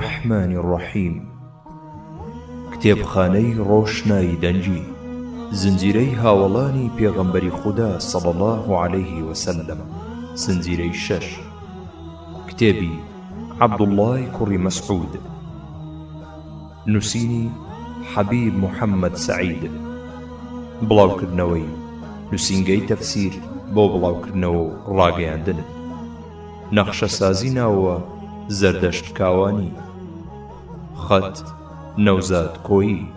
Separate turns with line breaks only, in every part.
الرحمن الرحيم کتێبخانەی ڕۆشنایی دەنجی زنجیرەی هاوڵانی پێغەمبەری خودا صلى الله عليه وسلم زنجیرەی 6 کتێبی عەبدوڵڵای کوڕی مەسعود نووسینی حەبیب محەممەد سەعید بڵاوکردنەوەی نووسینگەی تەفسیر بۆ بڵاوکردنەوە و ڕاگەیاندن نەخشەسازی ناوە زەردەشت کاوانی خەت نەوزاد کۆیی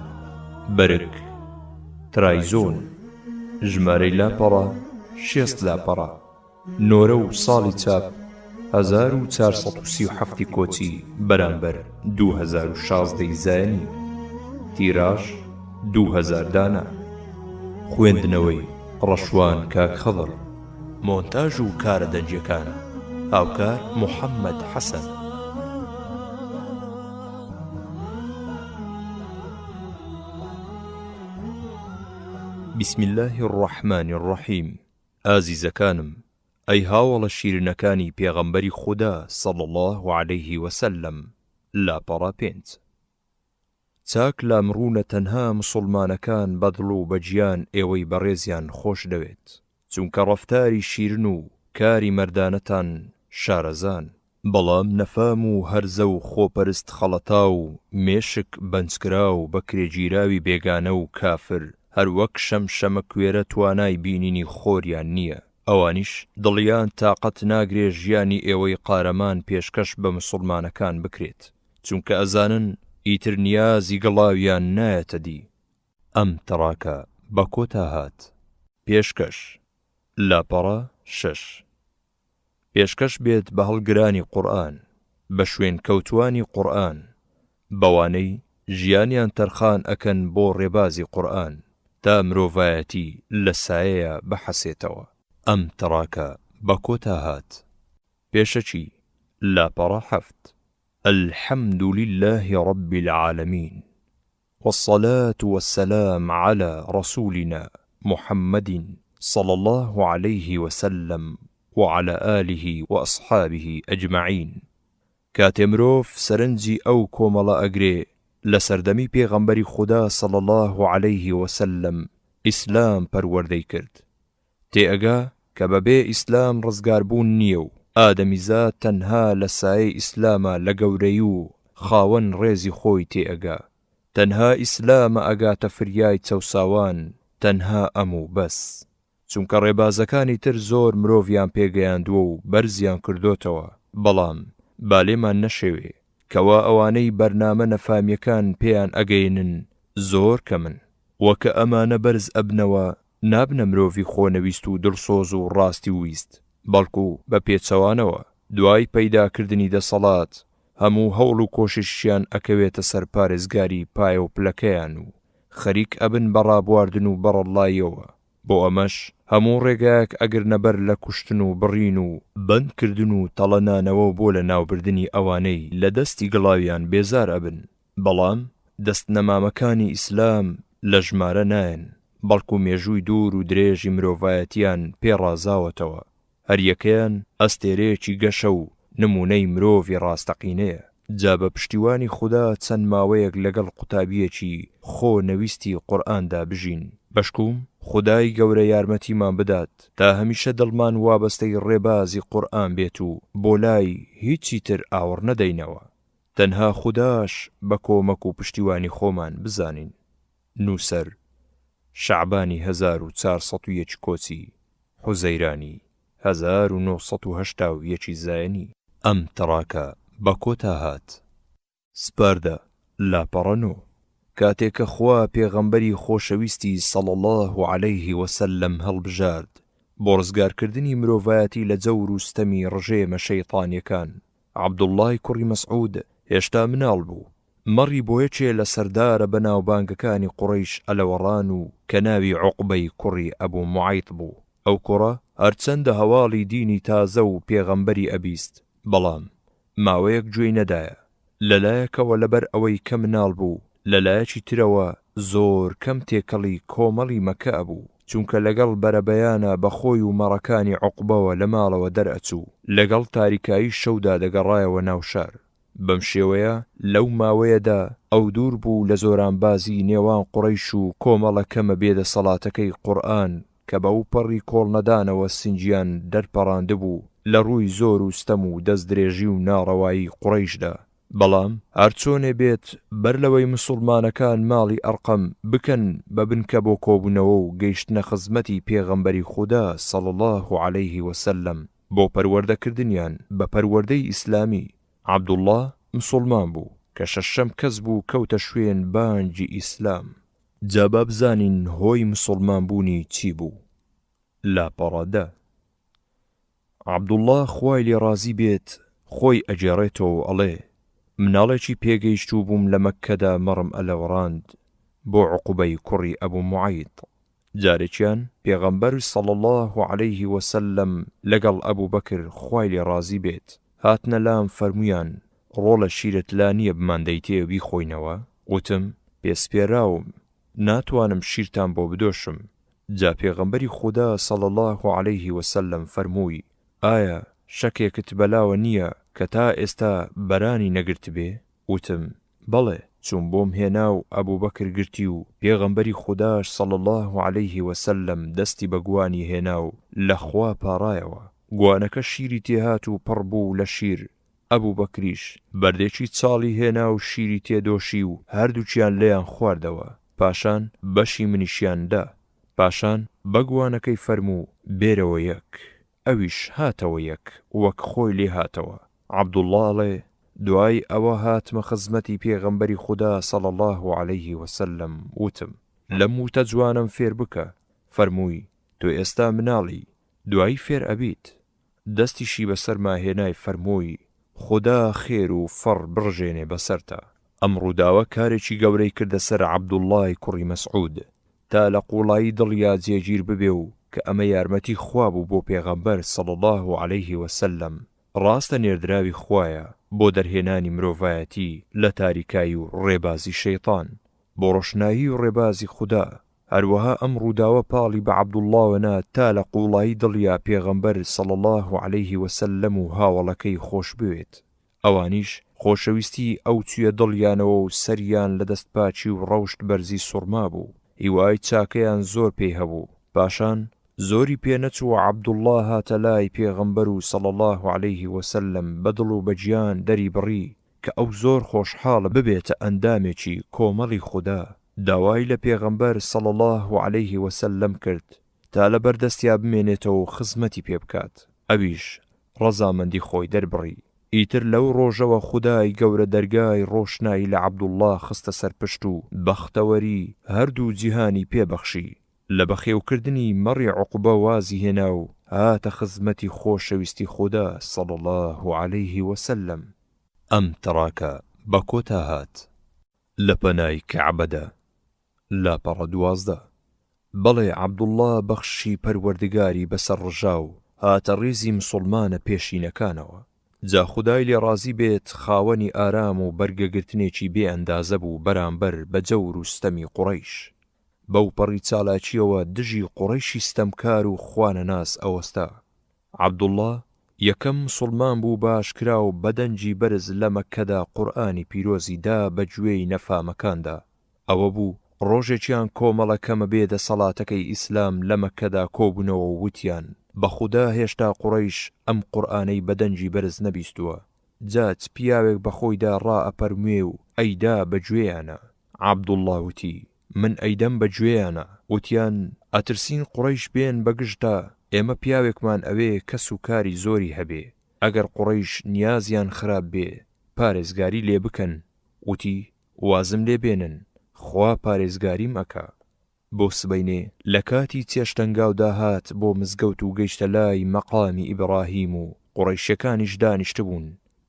بەرگ ترایزۆن ژمارەی لاپەڕە 6 لاپەڕە نۆرە و ساڵی چاپ 1437 کۆچی بەرامبەر 2016 زایانی تیراژ 2000 دانە خوێندنەوەی ڕەشوان کاک خەضر مۆنتاژ و کارە دەنجیەکان هاوکار محەممەد حەسەن بسم الله الرحمن الرحیم ئازیزەکانم ئەی هاوڵە شیرنەکانی پێغەمبەری خودا صلى الله عليه وسلم لاپەڕە 5 چاک لامڕوونە تەنها مسڵمانەکان بەدڵ و بەجیان ئێوەی بەڕێزیان خۆش دەوێت چونکە ڕەفتاری شیرن و کاری مەردانەتان شارەزان بەڵام نەفام و هەرزە و خۆپەرست خەڵەتا و مێشک بەنجکرا و بەکرێگیراوی بێگانە و کافر هەروەک شەمشەمە کوێرە توانای بینینی خۆریان نییە ئەوانیش دڵیان تاقەت ناگرێ ژیانی ئێوەی قارەمان پێشکەش بە مسڵمانەکان بکرێت چونکە ئەزانن ئیتر نیازی گەڵاویان نایەتە دی ئەم تەڕاکە بە کۆتا هات پێشکەش لاپەڕە 6 پێشکەش بێت بە هەڵگرانی قورئان بە شوێن کەوتوانی قورئان بەوانەی ژیانیان تەرخان ئەکەن بۆ ڕێبازی قورئان تا مرۆڤایەتی لە سایەیە بەحەسێتەوە ئەم تەڕاکە بە کۆتا هات پێشەچی لاپەڕە 7 الحمد لله رب العالمين والصلاة والسلام على رسولنا محمد صلى الله عليه وسلم وعلى آله وأصحابه أجمعين كاتمروف سرنجي أو كوملا أجري لسردمي پیغمبری خدا صلى الله عليه وسلم إسلام پروردەی کرد تێئەگا کە بەبێ ئیسلام ڕزگاربوون نییە و ئادەمیزاد تەنها لە سایەی ئیسلامە لە گەورەی و خاوەن ڕێزی خۆی تێئەگا تەنها ئیسلامە ئەگاتە فریای چەوساوان تەنها ئەم و بەس چونکە ڕێبازەکانی تر زۆر مرۆڤیان پێگەیاندووە و بەرزیان کردوتەوە بەڵام بالێمان نەشێوێ کەوا ئەوانەی بەرنامە نەفامیەکان پێیان ئەگەینن زۆر کەمن وەکە ئەمانە بەرز ئەبنەوە نابنە مرۆڤی خۆنەویست و دڵسۆز و ڕاستی ویست بەڵکو بە پێچەوانەوە دوای پەیداکردنی دەسەڵات هەموو هەوڵ و کۆششیان ئەکەوێتە سەر پارێزگاری پایە و پلەکەیان و خەریک ئەبن بە ڕابواردن و بەڕەڵاییەوە بۆ ئەمەش هەموو ڕێگایەک ئەگرنەبەر لە کوشتن و بڕین و بەندکردن و تەڵەنانەوە بۆ لە ناوبردنی ئەوانەی لە دەستی گڵاویان بێزار ئەبن بەڵام دەست نەمامەکانی ئیسلام لە ژمارە نایەن بەڵکو مێژووی دوور و درێژی مرۆڤایەتیان پێڕازاوەتەوە هەریەکەیان ئەستێرەیەکی گەشە و نمونەی مرۆڤی ڕاستەقینەیە جا بە پشتیوانی خوددا چەند ماوەیەک لەگەڵ قوتابیەکی خۆ نەویستی قورئاندا بژین بەشکوم خدای گەورە یارمەتیمان بدات تا هەمیشە دڵمان وابەستەی ڕێبازی قورئان بێت و بۆ لای هیچی تر ئاوڕ نەدەینەوە تەنها خودداش بە کۆمەک و پشتیوانی خۆمان بزانین نووسەر شەعبانی 1401 کۆچی حوزەیرانی 1981 زایانی ئەم تەڕاکە بە کۆتا هات سپاردە لاپەڕە 9 کاتێکە خوا پێغەمبەری خۆشەویستی صلى الله عليه وسلم هەڵبژارد بۆ ڕزگارکردنی مرۆڤایەتی لە جەور و ستەمی ڕژێمە شەیطانیەکان عەبدوڵڵای کوڕی مەسعود هێشتا مناڵ بوو مەڕی بۆ یەکێ لە سەردارە بەناوبانگەکانی قوڕەیش ئەلەوەڕان و کە ناوی عوقبەی کوڕی ئەبوو موعەیط بوو ئەو کوڕە هەرچەندە هەواڵی دینی تازە و پێغەمبەری ئەبیست بەڵام ماوەیەک گوێی نەدایە لەلایەکەوە لەبەر ئەوەی کە مناڵ بوو لەلایەکی ترەوە زۆر کەم تێکەڵی کۆمەڵی مەکە ئەبوو چونکە لەگەڵ بەرەبەیانە بەخۆی و مەڕەکانی عوقبەوە لە ماڵەوە دەرئەچوو لەگەڵ تاریکایی شەودا دەگەڕایەوە ناو شار بەم شێوەیە لەو ماوەیەدا ئەو دوور بوو لە زۆرانبازی نێوان قوڕەیش و کۆمەڵە کەمە بێدەسەڵاتەکەی قورئان کە بەو پەڕی کۆڵنەدانەوە سنجیان دەرپەڕاندبوو لە ڕووی زۆر و ستەم و دەست درێژی و ناڕەوایی قوڕەیشدا. بەڵام هەرچۆنێ بێت بەر لەوەی مسڵمانەکان ماڵی ئەرقەم بکەن بە بنکە بۆ کۆبوونەوە و گەیشتنە خزمەتی پێغەمبەری خودا صلی الله عليه وسلم بۆ پەروەردەکردنیان بە پەروەردەی ئیسلامی، عەبدوڵڵاه مسڵمان بوو کە شەشەم کەس بوو کەوتە شوێن بانگی ئیسلام. جا با بزانین هۆی مسڵمان بوونی چی بوو. لاپەڕەدە عەبدوڵڵاه خوای لێ ڕازی بێت خۆی ئەجێڕێتەوە ئەڵێ مناڵێکی پێگەیشتوو بووم لە مەککەدا مەڕم ئەلەوڕاند بۆ عوقبەی کوڕی ئەبوو موعەیط. جارێکیان پێغەمبەر صلی الله عليه وسلم لەگەڵ ئەبوو بەکر خوای لێ ڕازی بێت هاتنە لام فەرمویان ڕۆڵە شیرت لا نییە بماندەیتێ بیخۆینەوە؟ وتم پێسپێراوم ناتوانم شیرتان بۆ بدۆشم. جا پێغەمبەری خودا صلی الله عليه وسلم فەرمووی ئایا شەکێکت بەلاوە نییە کە تا ئێستا بەرانی نەگرت بێ؟ وتم بەڵێ. چون بۆم هێنا و ئەبوو بەکر گرتی و پێغەمبەری خوداش صلی الله عليه وسلم دەستی بە گوانی هێنا و لەخوا پاڕایەوە. گوانەکە شیری تێهات و پڕ بوو لە شیر. ئەبوو بەکریش بەردێکی چاڵی هێنا و شیری تێدۆشی و هەردووچیان لێیان خواردەوە. پاشان بەشی منیشیان دا. پاشان بە گوانەکەی فەرموو بێرەوە یەک. ئەویش هاتەوە یەک وەک خۆی لێ هاتەوە. عەبدوڵڵاڵێ دوای ئەوە هاتمە خزمەتی پێغەمبەری خودا صلی الله عليه وسلم وتم لەم وتە جوانم فێر بکە. فەرمووی تۆ ئێستا مناڵی دوایی فێر ئەبیت. دەستیشی بەسەرما هێنای فەرمووی خودا خێر و فەڕ بڕژێنێ بەسەرتا. ئەم ڕووداوە کارێکی گەورەی کردە سەر عەبدوڵڵای کوڕی مەسعود تا لە قوڵایی دڵیا جێگیر ببێ و کە ئەمە یارمەتی خوا بوو بۆ پێغەمبەر صلی الله عليه وسلم. ڕاستە نێردراوی خوایە بۆ دەرهێنانی مرۆڤایەتی لە تاریکایی و ڕێبازی شەیطان بۆ ڕۆشنایی و ڕێبازی خودا. هەروەها ئەم ڕووداوە پاڵی بە عەبدوڵڵاوەنا تا لە قوڵایی دڵیا پێغەمبەر صلی الله عليه وسلم و هاوڵەکەی خۆش بوێت. ئەوانیش خۆشەویستی ئەو چویە دڵیانەوە و سەریان لە دەستپاچی و ڕەوشت بەرزی سوڕما بوو. هیوای چاکەیان زۆر پێی هەبوو. پاشان زۆری پێنەچووە عەبدوڵڵاه هاتە لای پێغەمبەر و صلی الله عليه وسلم بەدڵ و بەجیان دەری بڕی کە ئەو زۆر خۆشحاڵە ببێتە ئەندامێکی کۆمەڵی خودا. داوای لە پێغەمبەر صلی الله عليه وسلم کرد تا لە بەردەستیا بمێنێتەوە و خزمەتی پێ بکات. ئەویش ڕەزامەندی خۆی دەربڕی. ئیتر لەو ڕۆژەوە خودای گەورە دەرگای ڕۆشنایی لە عەبدوڵڵاه خستە سەرپشت و بەختەوەری هەردوو جیهانی پێبەخشی. لە بەخێوکردنی مەڕی عوقبە وازی هێنا و هاتە خزمەتی خۆشەویستی خودا صلی الله عليه وسلم. ئەم تەڕاکە بە کۆتا هات لە پەنای کەعبەدا. لاپەڕە 12 بەڵێ عەبدوڵڵاه بەخشی پەروەردگاری بەسەر ڕژا و هاتە ڕێزی مسڵمانە پێشینەکانەوە. جا خودای لێ ڕازی بێت خاوەنی ئارام و بەرگەگرتنێکی بێ ئەندازە بوو بەرامبەر بە جەور و ستەمی قوڕەیش. بەو پەڕی چالاکیەوە دژی قوڕەیشی ستەمکار و خوانەناس ئەوەستا. عەبدوڵڵاه یەکەم مسڵمان بوو باشکرا و بەدەنجی بەرز لە مەککەدا قورئانی پیرۆزی دا بە گوێی نەفامەکاندا. ئەوە بوو ڕۆژێکیان کۆمەڵە کەمە بێدەسەڵاتەکەی ئیسلام لە مەککەدا کۆبوونەوە و وتیان بەخودا هێشتا قوڕەیش ئەم قورئانەی بەدەنجی بەرز نەبیستووە. جات پیاوێک بەخۆیدا ڕائەپەرموێ و ئەیدا بەگوێیانە. عەبدوڵڵاه وتی من ئەیدەم بەگوێیانە. وتیان ئەترسین قوڕەیش بێن بەگشتا ئێمە پیاوێکمان ئەوێ کەس و کاری زۆری هەبێ. ئەگەر قوڕەیش نیازیان خراپ بێ پارێزگاری لێ بکەن. وتی وازم لێ بێنن خوا پارێزگاریم ئەکا. بۆ سبەینێ لە کاتی چێشتەنگاودا هات بۆ مزگەوت و گەیشتە لای مەقامی ئیبراهیم و قوڕەیشەکانیش دانیشتبوون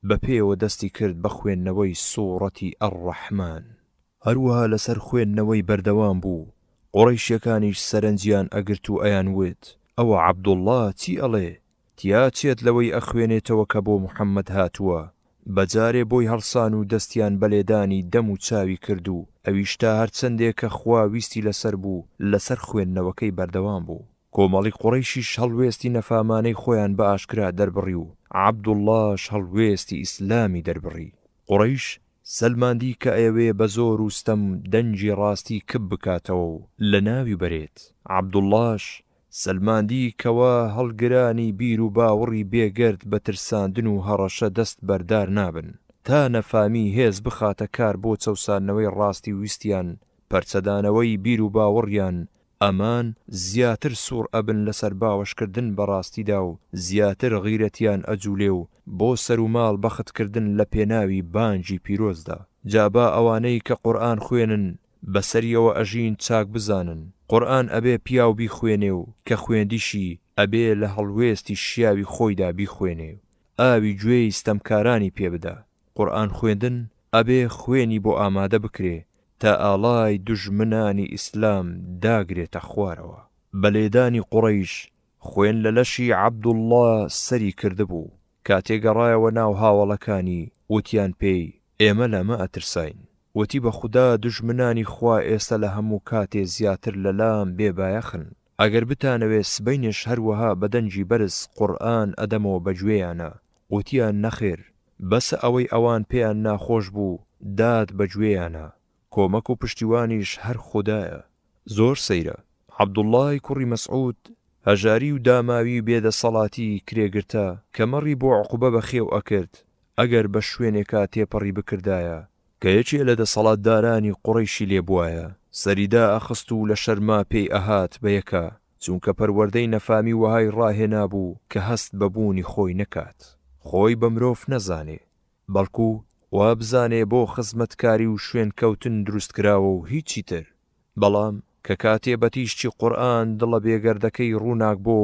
بە پێوە دەستی کرد بە خوێندنەوەی سوورەتی ئەڕەحمان. هەروەها لەسەر خوێندنەوەی بەردەوام بوو. قوڕەیشیەکانیش سەرنجیان ئەگرت و ئەیانوت ئەوە عەبدوڵڵاه چی ئەڵێ؟ تیا چێت لەوەی ئەخوێنێتەوە کە بۆ موحەممەد هاتووە. بەجارێ بۆی هەڵسان و دەستیان بەلێدانی دەم و چاوی کرد و ئەویش تا هەرچەندێک کە خوا ویستی لەسەر بوو لەسەر خوێندنەوەکەی بەردەوام بوو. کۆمەڵی قوڕەیشیش هەڵوێستی نەفامانەی خۆیان بە ئاشکرا دەربڕی و عەبدوڵڵاهش هەڵوێستی ئیسلامی دەربڕی. قوڕەیش سەلماندی کە ئەوێ بە زۆر وستەم دەنجی ڕاستی کب بکاتەوە و لە ناوی بەرێت. عەبدوڵڵاش سەلماندی کەوا هەڵگرانی بیر و باوەڕی بێگەرد بە ترساندن و هەڕەشە دەست بەردار نابن تا نەفامی هێز بخاتە کار بۆ چەوسانەوەی ڕاستی ویستیان پەرچەدانەوەی بیر و باوەڕیان. ئەمان زیاتر سوور ئەبن لەسەر باوەشکردن بەڕاستیدا و زیاتر غیرەتیان ئەجوولێ و بۆ سەر و ماڵ بەختکردن لە پێناوی بانجی پیرۆزدا. جابا ئەوانەی کە قورئان خوێنن بەسەریەوە ئەژین چاک بزانن قورئان ئەبێ پیاو بیخوێنێ و کە خوێندیشی ئەبێ لە هەڵوێستی شیاوی خۆیدا بیخوێنێ و ئاوی گوێی ستەمکارانی پێ بدا. قورئان خوێندن ئەبێ خوێنی بۆ ئامادە بکرێ تا ئاڵای دوژمنانی ئیسلام داگرێتە خوارەوە. بەلێدانی قوڕەیش خوێن لە لەشی عەبدوڵڵا سەری کردبوو. کاتێگەڕایەوە ناو هاوڵەکانی وتیان پێی ئێمە لەمە ئەترساین. وتی بە خودا دوژمنانی خوا ئێستا لە هەموو کاتێ زیاتر لە لام بێبایەخن. ئەگەر بتانەوێ سبەینش هەروەها بەدەنجی بەرز قورئان ئەدەمەوە بەگوێیانە. وتیان نەخێر بەسە ئەوەی ئەوان پێیان ناخۆش بوو داد بەگوێیانە. کۆمەک و پشتیوانیش هەر خودایە. زۆر سەیرە. عەبدوڵڵای کوڕی مەسعود هەژاری و داماوی بێدەسەڵاتی کرێگرتە کە مەڕی بۆ عوقوبە بەخێو ئەکرد ئەگەر بە شوێنێکا تێپەڕی بکردایە کە یەکێ لە دەسەڵاتدارانی قوڕەیشی لێبوایە. سەریدا ئەخست و لە شەرما پێی ئەهات بەیەکە چونکە پەروەردەی نەفامی وەهای ڕاهێنا بوو کە هەست بەبوونی خۆی نەکات. خۆی بە مرۆڤ نەزانێ بەڵکو وا بزانێ بۆ خزمەتکاری و شوێن کەوتن دروست کراوە و هیچی تر. بەڵام کە کاتێ بەتیشتی قورئان دڵە بێگەردەکەی ڕووناک بۆ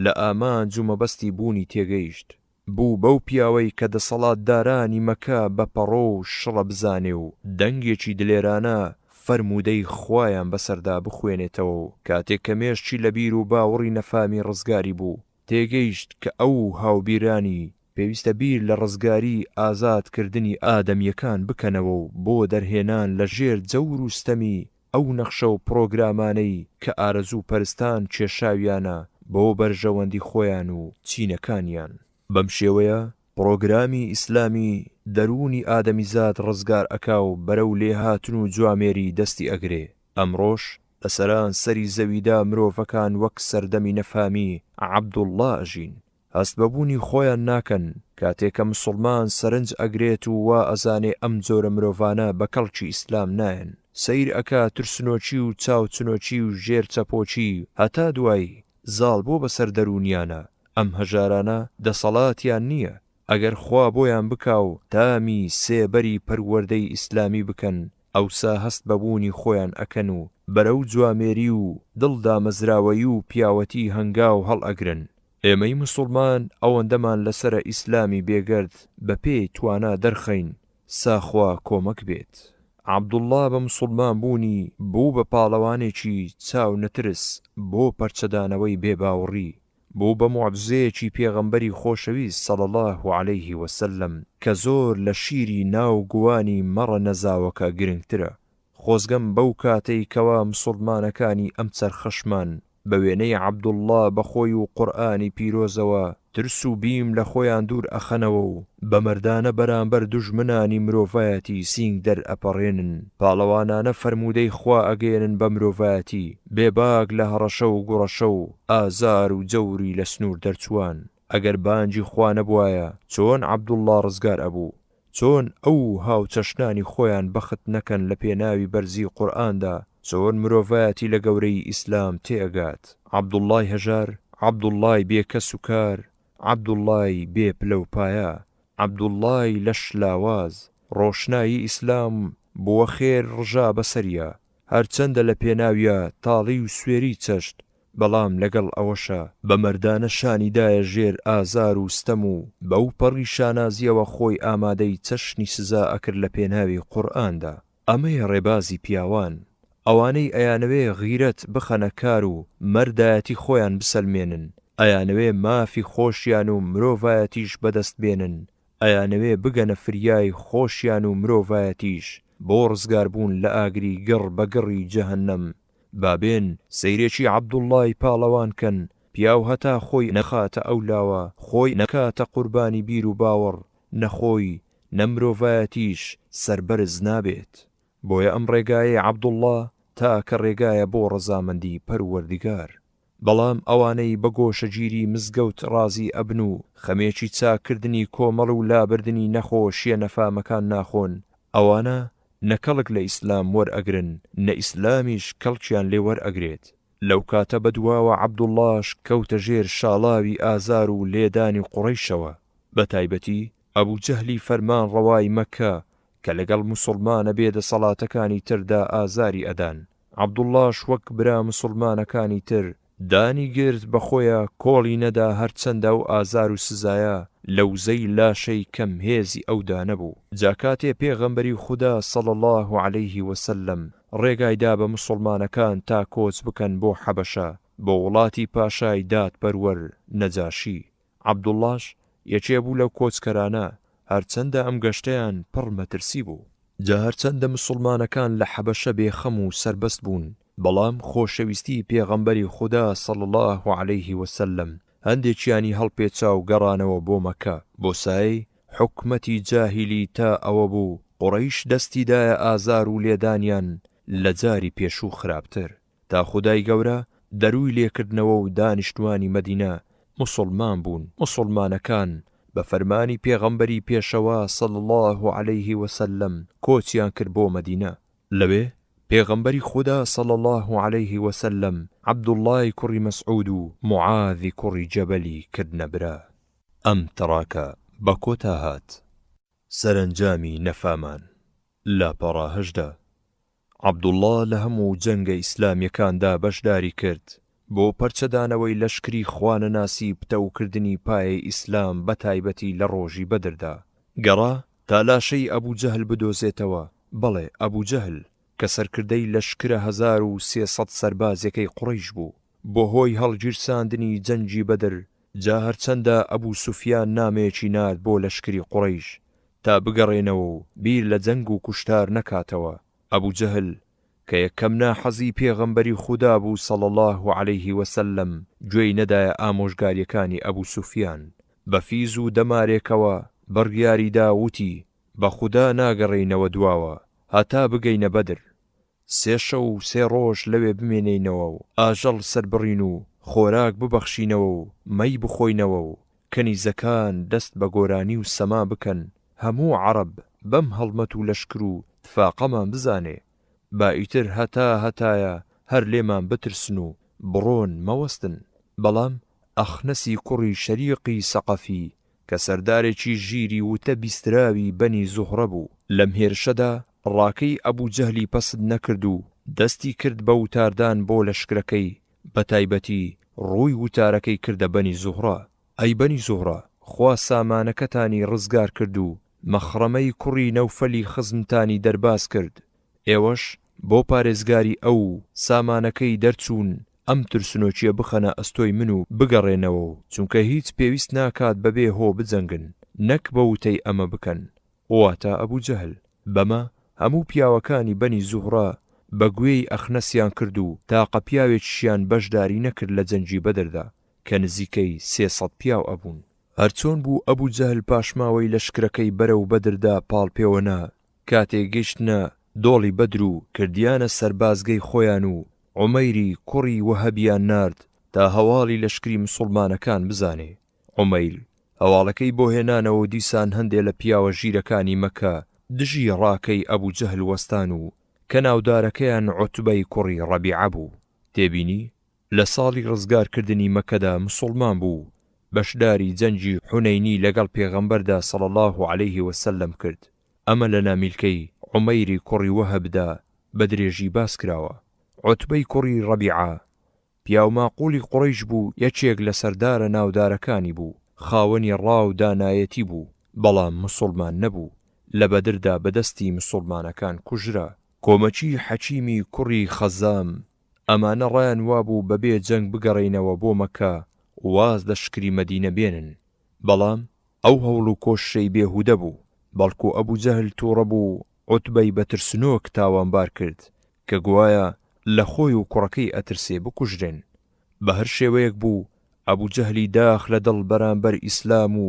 لە ئامانج و مەبەستی بوونی تێگەیشت بوو بەو پیاوەی کە دەسەڵاتدارانی مەکە بەپەڕۆ و شڕە بزانێ و دەنگێکی دلێرانە فەرمودەی خوایان بەسەردا بخوێنێتەوە و کاتێک کە مێشتی لە بیر و باوەڕی نەفامی ڕزگاری بوو تێگەیشت کە ئەو هاوبیرانی پێویستە بیر لە ڕزگاری ئازادکردنی ئادەمیەکان بکەنەوە و بۆ دەرهێنان لە ژێر جەور و ستەمی ئەو نەخشە و پرۆگرامانەی کە ئارەزوو پەرستان کێشاویانە بۆ بەرژەوەندی خۆیان و چینەکانیان. بەم شێوەیە پرۆگرامی ئیسلامی دەرونی ئادەمیزاد ڕزگار ئەکا و بەرەو لێهاتن و جوامێری دەستی ئەگرێ. ئەمڕۆژ لەسەران سەری زەویدا مرۆڤەکان وەک سەردەمی نەفامی عەبدوڵڵا ئەژین. هەست بەبوونی خۆیان ناکەن کاتێکە مسڵمان سەرنج ئەگرێت و وا ئەزانێ ئەم جۆرە مرۆڤانە بە کەڵکی ئیسلام نایەن. سەیر ئەکا ترسنۆچی و چاوچنۆچی و ژێر چەپۆچی هەتا دوایی زاڵ بۆ بەسەر دەرونیانە. ئەم هەژارانە دەسەڵاتیان نییە ئەگەر خوا بۆیان بکاو تامی سێبەری پەروەردەی ئیسلامی بکەن ئەوسا هەست بەبوونی خۆیان ئەکەن و بەرەو جوامێری و دڵدامەزراوەی و پیاوەتی هەنگاو هەڵ ئەگرن. ئێمەی مسڵمان ئەوەندەمان لەسرە ئیسلامی بێگەرد بە پێی توانا دەرخەین ساخوا کۆمەک بێت. عەبدوڵڵا بە مسڵمان بوونی بوو بە پاڵەوانێکی چاو نەترس بۆ پەرچەدانەوەی بێباوەڕی بوو بە موعجزەیەکی پێغەمبەری خۆشەویست صلی الله علیه وسلم کە زۆر لە شیری ناو گوانی مەڕە نەزاوەکە گرنگترە. خۆزگەم بەو کاتەی کەوا مسڵمانەکانی ئەم چەرخەشمان بە وێنەی عەبدوڵڵا بەخۆی و قورئانی پیرۆزەوە ترس و بیم لە خۆیان دوور ئەخەنەوە و بە مەردانە بەرامبەر دوژمنانی مرۆڤایەتی سینگ دەرئەپەڕێنن. پاڵەوانانە فەرمودەی خوا ئەگەێنن بە مرۆڤایەتی بێباک لە هەڕەشە و گوڕەشە و ئازار و جەوری لە سنوور دەرچوان. ئەگەر بانجی خوا نەبوایە چۆن عەبدوڵڵا ڕزگار ئەبوو؟ چۆن ئەو هاوچەشنانی خۆیان بەخت نەکەن لە پێناوی بەرزی قورئاندا؟ چۆن مرۆڤایەتی لە گەورەی ئیسلام تێئەگات؟ عەبدوڵڵای هەژار، عەبدوڵڵای بێکەس و کار، عەبدوڵڵای بێ پلە و پایە، عەبدوڵڵای لەش لاواز. ڕۆشنایی ئیسلام بووە خێر ڕژا بەسەریە هەرچەندە لە پێناویە تاڵی و سوێری چەشت بەڵام لەگەڵ ئەوەشە بە مەردانە شانیدایە ژێر ئازار و ستەم و بەو پەڕی شانازیەوە خۆی ئامادەی چەشنی سزا ئەکرد لە پێناوی قورئاندا. ئەمەیە ڕێبازی پیاوان، ئەوانەی ئەیانەوێ غیرەت بخەنە کار و مەردایەتی خۆیان بسەلمێنن، ئەیانەوێ مافی خۆشیان و مرۆڤایەتیش بەدەست بێنن، ئەیانەوێ بگەنە فریای خۆشیان و مرۆڤایەتیش بۆ ڕزگاربوون لە ئاگری گڕ بە گڕی جەهەنەم. بابێن سەیرێکی عەبدوڵڵای پاڵەوان کەن، پیاو هەتا خۆی نەخاتە ئەولاوە خۆی نەکاتە قوربانی بیر و باوەڕ، نەخۆی نەمرۆڤایەتیش سەربەرز نابێت. بۆیە ئەم ڕێگایە عەبدوڵڵا تاکە ڕێگایە بۆ ڕەزامەندی پەروەردیگار. بەڵام ئەوانەی بە گۆشەگیری مزگەوت ڕازی ئەبن و خەمێکی چاکردنی کۆمەڵ و لابردنی نەخۆشیە نەفامەکان ناخۆن، ئەوانە نەکەڵک لە ئیسلام وەرئەگرن، نە ئیسلامیش کەڵکیان لێ وەرئەگرێت. لەو کاتە بەدواوە عەبدوڵڵاش کەوتە ژێر شاڵاوی ئازار و لێدانی قوڕەیشەوە، بە تایبەتی ئەبوو جەهلی فەرمان ڕەوای مەککە کە لەگەڵ موسڵمانە بێدەسەڵاتەکانی تردا ئازاری ئەدان. عەبدوڵڵاش وەک برا موسڵمانەکانی تر دانی گرت بە خۆیە کۆڵی نەدا هەرچەندە و ئازار و سزایە لە وزەی لاشەی کەم هێزی ئەودا نەبوو. جا کاتێ پێغەمبەری خودا صلی الله عەلەیه وسلم ڕێگایدا بە موسڵمانەکان تا کۆچ بکەن بۆ حەبەشە، بۆ وڵاتی پاشای دادپەروەر نەجاشی. عەبدوڵڵاش یەکێ بوو لەو کۆچکەرانە، هەرچەندە ئەم گەشتەیان پڕ مەترسی بوو. جا هەرچەندە موسڵمانەکان لە حەبەشە بێخەم و سەربەست بوون، بەڵام خۆشەویستی پێغەمبەری خودا صلی الله عەلەیه وسلم هەندێکیانی هەڵپێچا و گەڕانەوە بۆ مەکە. بۆ سایەی حکومەتی جاهیلی تا ئەوە بوو قوڕەیش دەستیدایە ئازار و لێدانیان لە جاری پێشوو خراپتر، تا خودای گەورە دەروی لێکردنەوە و دانیشتوانی مەدینە موسڵمان بوون. موسڵمانەکان بە فەرمانی پێغەمبەری پێشەوە صلی الله عەلەیه وسلم کۆچیان کرد بۆ مەدینە. لەوێ پێغەمبەری خودا صلی الله عەلەیه وسلم عەبدوڵڵای کوڕی مەسعود و موعاذی کوڕی جەبەلی کردنە برا. ئەم تەڕاکە بە کۆتا هات. سەرنجامی نەفامان. لاپەڕا 18 عەبدوڵڵا لە هەموو جەنگە ئیسلامیەکاندا بەشداری کرد بۆ پەرچەدانەوەی لەشکری خوانەناسی پتەوکردنی پایەی ئیسلام بە تایبەتی لە ڕۆژی بەدردا. گەڕا تا لاشەی ئەبوو جەهل بدۆزێتەوە. بەڵێ ئەبوو جەهل کە سەرکردەی لەشکرە 1300 سەربازەکەی قوڕەیش بوو بۆ هۆی هەڵگیرساندنی جەنگی بەدر. جا هەرچەندە ئەبوو سوفیان نامەیەکی نارد بۆ لەشکری قوڕەیش تا بگەڕێنەوە و بیر لە جەنگ و کوشتار نەکاتەوە. ئەبوو جەهل کە یەکەم ناحەزی پێغەمبەری خودا بوو صلی الله عەلەیه وسلم گوێی نەدایە ئامۆژگاریەکانی ئەبوو سوفیان. بە فیز و دەمارێکەوە بڕیاریدا وتی بە خودا ناگەڕێینەوە دواوە هەتا بگەینە بەدر. 3 شەو و 3 ڕۆژ لەوێ بمێنینەوە و ئاژەڵ سەربڕین و خۆراک ببەخشینەوە و مەی بخۆینەوە و کەنیزەکان دەست بە گۆرانی و سەما بکەن. هەموو عەرەب بەم هەڵمەت و لەشکر و تفاقەمان بزانێ، با ئیتر هەتایە هەر لێمان بترسن و بڕۆن مەوەستن. بەڵام ئەخنەسی کوڕی شەریقی سەقەفی کە سەردارێکی ژیری وتە بیستراوی بەنی زوهرە بوو، لەم هێرشەدا ڕاکەی ئەبوو جەهلی پەسد نەکرد و دەستی کرد بە وتاردان بۆ لەشکرەکەی، بە تایبەتی ڕووی وتارەکەی کردە بەنی زوهرە. ئەی بەنی زوهرە، خوا سامانەکەتانی ڕزگار کرد و مەخڕەمەی کوڕی نەوفەلی خزمتانی دەرباز کرد. ئێوەش بۆ پارێزگاری ئەو سامانەکەی دەرچوون ئەم ترسنۆچیە بخەنە ئەستۆی من و بگەڕێنەوە و چونکە هیچ پێویست ناکات بەبێ هۆ بجەنگن، نەک بە وتەی ئەمە بکەن. واتە ئەبوو جەهل بەمە هەموو پیاوەکانی بەنی زوهرە بە گوێی ئەخنەسیان کرد و تاقە پیاوێکیشیان بەشداری نەکرد لە جەنگی بەدردا کە نزیکەی 300 پیاو ئەبوون. هەرچۆن بوو ئەبوو جەهل پاشماوەی لەشکرەکەی بەرەو بەدردا پاڵپێوەنا، کاتێک گەیشتنە دۆڵی بەدر و کردیانە سەربازگەی خۆیان و عومەیری کوڕی وەهەبیان نارد تا هەواڵی لەشکری مسڵمانەکان بزانێ. عومەیر هەواڵەکەی بۆ هێنانەوە دیسان هەندێک لە پیاوە ژیرەکانی مەکە دژی ڕاکەی ئەبوو جەهل وەستان و کە ناودارەکەیان عوتبەی کوڕی ڕەبیعە بوو. تێبینی لە ساڵی ڕزگارکردنی مەکەدا مسڵمان بوو، بەشداری جەنگی حونەینی لەگەڵ پێغەمبەردا صلی الله عەلەیه وسلم کرد. ئەمە لە نامیلکەی عومەیری کوڕی وەهەبدا بە درێژی باس کراوە. عوتبەی کوڕی ڕەبیعە پیاو ماقوڵی قوڕەیش بوو، یەکێک لە سەردارە ناودارەکانی بوو، خاوەنی ڕاو دانایەتی بوو، بەڵام مسڵمان نەبوو. لە بەدردا بەدەستی مسڵمانەکان کوژرا. کۆمەچی حەکیمی کوڕی خەزام ئەمانە ڕایان وابوو بەبێ جەنگ بگەڕێنەوە بۆ مەکە واز لە شکری مەدینە بێنن، بەڵام ئەو هەوڵ و کۆشەی بێهودە بوو. بەڵکو ئەبوو جەهل تووڕە بوو عوتبەی بەترسنۆک تاوانبار کرد کە گوایە لە خۆی و کوڕەکەی ئەترسێ بکوژرێن. بە هەر شێوەیەک بوو ئەبوو جەهلی داخ لە دڵ بەرامبەر ئیسلام و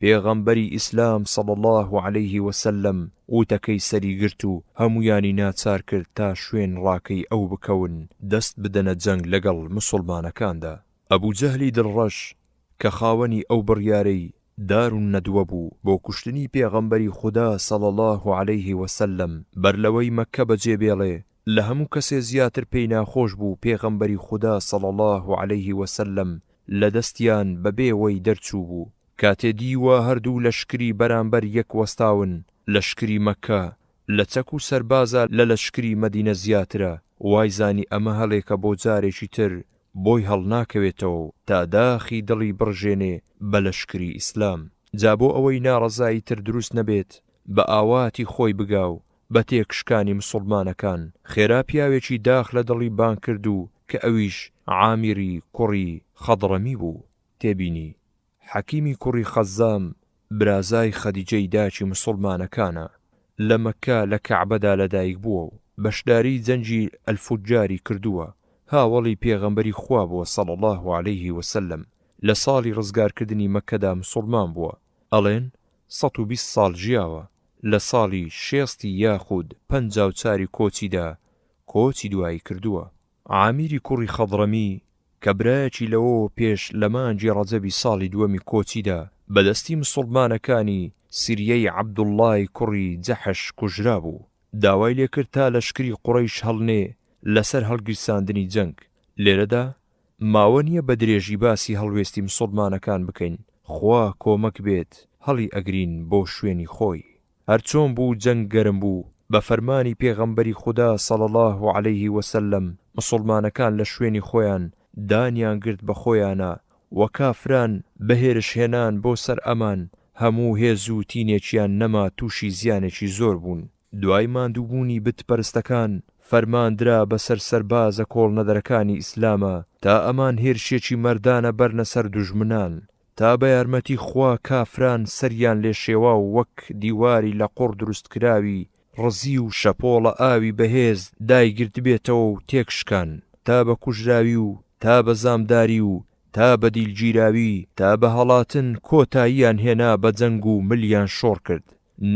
پێغەمبەری ئیسلام صلی الله عليه وسلم وتەکەی سەری گرت و هەمویانی ناچار کرد تا شوێن ڕاکەی ئەو بکەون دەست بدەنە جەنگ لەگەڵ مسڵمانەکاندا. ئەبوو جەهلی دڵڕەش کە خاوەنی ئەو بڕیارەی دار و نەدووە بوو بۆ کوشتنی پێغەمبەری خودا صلی الله عليه وسلم، بەرلەوەی مەککە بەجێبێڵێ لە هەموو کەسێ زیاتر پێی ناخۆش بوو پێغەمبەری خودا صلی الله عليه وسلم لە دەستیان بەبێوەی دەرچوو بوو. کاتێ دیوە هەردوو لەشکری بەرامبەر یەک وەستاون، لەشکری مەککە لە چەک و سەربازە لە لەشکری مەدینە زیاترە، وای زانی ئەمە هەڵێکە بۆ جارێکی تر بۆی هەڵناکەوێتەوە تا داخی دڵی بڕژێنێ بە لەشکری ئیسلام. جا بۆ ئەوەی ناڕەزایی تر دروست نەبێت بە ئاواتی خۆی بگاو بە تێکشکانی مسڵمانەکان، خێرا پیاوێکی داخ لە دڵی بان کرد و کە ئەویش عامیری کوڕی خەضڕەمی بوو. تێبینی حەکیمی کوڕی خەزام برازای خەدیجەی داچی مسڵمانەکانە، لە مەککە لە کەعبەدا لەدایک بووە و بەشداری جەنجی ئەلفوجاری کردووە. هاوڵی پێغەمبەری خوا بووە صلی الله عليه وسلم. لە ساڵی ڕزگارکردنی مەککەدا مسڵمان بووە، ئەڵێن 120 ساڵ ژیاوە. لە ساڵی 60 یاخود 54 کۆچیدا کۆچی دوایی کردووە. عامیری کوڕی خەضڕەمی کە برایەکی لەوە پێش لە مانجی ڕەجەبی ساڵی دووەمی کۆچیدا بەدەستی مسڵمانەکانی سیریەی عەبدوڵڵای کوڕی جەحش کوژرا بوو. داوای لێکرد تا لەشکری قوڕەیش هەڵنێ لەسەر هەڵگیرساندنی جەنگ. لێرەدا ماوە نییە بە درێژی باسی هەڵوێستی مسڵمانەکان بکەین، خوا کۆمەک بێت هەڵی ئەگرین بۆ شوێنی خۆی. هەرچۆن بوو جەنگ گەرم بوو، بە فەرمانی پێغەمبەری خودا صلی الله عليه وسلم مسڵمانەکان لە شوێنی خۆیان دانیان گرت بە خۆیانە وە کافران بەهێرش هێنان بۆ سەر ئەمان هەموو هێز و تینێکیان نەما تووشی زیانێکی زۆر بوون. دوای ماندووبوونی بتپەرستەکان فەرماندرا بەسەر سەربازە کۆڵنەدەرەکانی ئیسلامە تا ئەمان هێرشێکی مەردانە بەرنە سەر دوژمنان، تا بە یارمەتی خوا کافران سەریان لێ شێوا و وەک دیواری لە قوڕ دروست کراوی ڕزی و شەپۆڵە ئاوی بەهێز دایگرت بێتەوە و تێکشکان، تا بە کوژراوی و تا بە زامداری و تا بە دیلگیراوی تا بە هەڵاتن کۆتاییان هێنا بە جەنگ و ملیان شۆڕ کرد.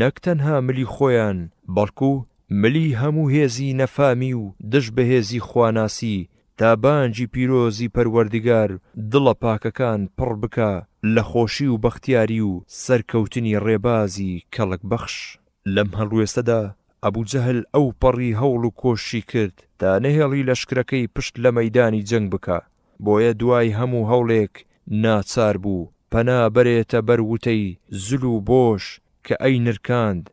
نەک تەنها ملی خۆیان بەڵکو ملی هەموو هێزی نەفامی و دژ بەهێزی خواناسی، تا بانجی پیرۆزی پەروەردگار دڵە پاکەکان پڕ بکە لە خۆشی و بەختیاری و سەرکەوتنی ڕێبازی کەڵک بەخش. لەم هەڵوێستەدا ئەبوو جەهل ئەو پەڕی هەوڵ و کۆشی کرد تا نەهێڵی لەشکرەکەی پشت لە مەیدانی جەنگ بکە، بۆیە دوای هەموو هەوڵێک ناچار بوو پەنا بەرێتە بەروتەی زل و بۆش کە ئەی نرکاند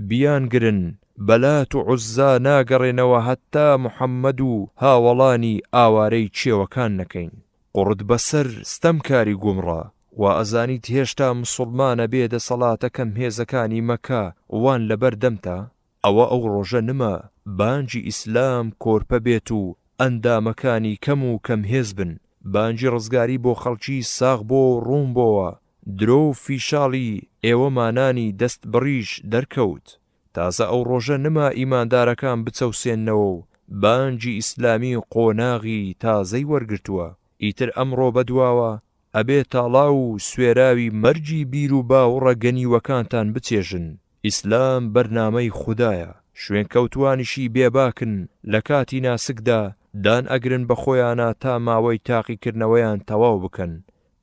بیانگرن بەلات و عوزا ناگەڕێنەوە هەتا محەممەد و هاوەڵانی ئاوارەی چێوەکان نەکەین. قوڕت بەسەر ستەمکاری گومڕە و ئەزانیت هێشتا مسڵمانە بێ دەسەڵاتەکەم هێزەکانی مەکە وان لەبەر دەمتە. ئەوە ئەو ڕۆژە نما بانجی ئیسلام کۆرپە بێت و ئەندامەکانی کەم و کەم هێز بن، بانجی ڕزگاری بۆ خەڵکی ساغ بۆ ڕوون بۆوە، درۆ و فیشاڵی ئێوە مانانی دەست بڕیش دەرکەوت. تازە ئەو ڕۆژە نما ئیماندارەکان بچەوسێننەوە و بانجی ئیسلامی قۆناغی تازەی وەرگرتووە. ئیتر ئەمڕۆ بەدواوە ئەبێ تاڵاو و سوێراوی مەرجی بیر و باوڕە گەنیوەکانتان بچێژن. ئیسلام بەرنامەی خودایە، شوێن کەوتوانیشی بێباکن لە کاتی ناسکدا دان ئەگرن بە خۆیانە تا ماوەی تاقیکردنەوەیان تەواو بکەن.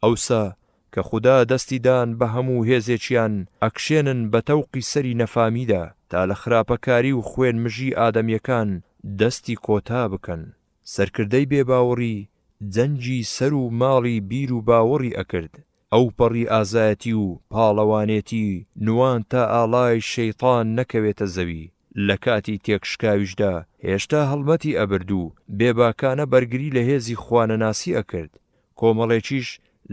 ئەوسا کە خوددا دەستی دان بە هەموو هێزێکیان ئەکشێنن بە تەوقی سەری نەفامیدا تا لە خراپەکاری و خوێن مژی ئادەمیەکان دەستی کۆتا بکەن. سەرکردەی بێباوەڕی جەنجی سەر و ماڵی بیر و باوەڕی ئەکرد. ئەو پەڕی ئازایەتی و پاڵەوانێتی نوان تا ئاڵای شەیطان نەکەوێتە زەوی. لە کاتی تێکشکاویشدا هێشتا هەڵمەتی ئەبرد و بێباکانە بەرگری لە هێزی خوانەناسی ئەکرد. کۆمەڵێکیش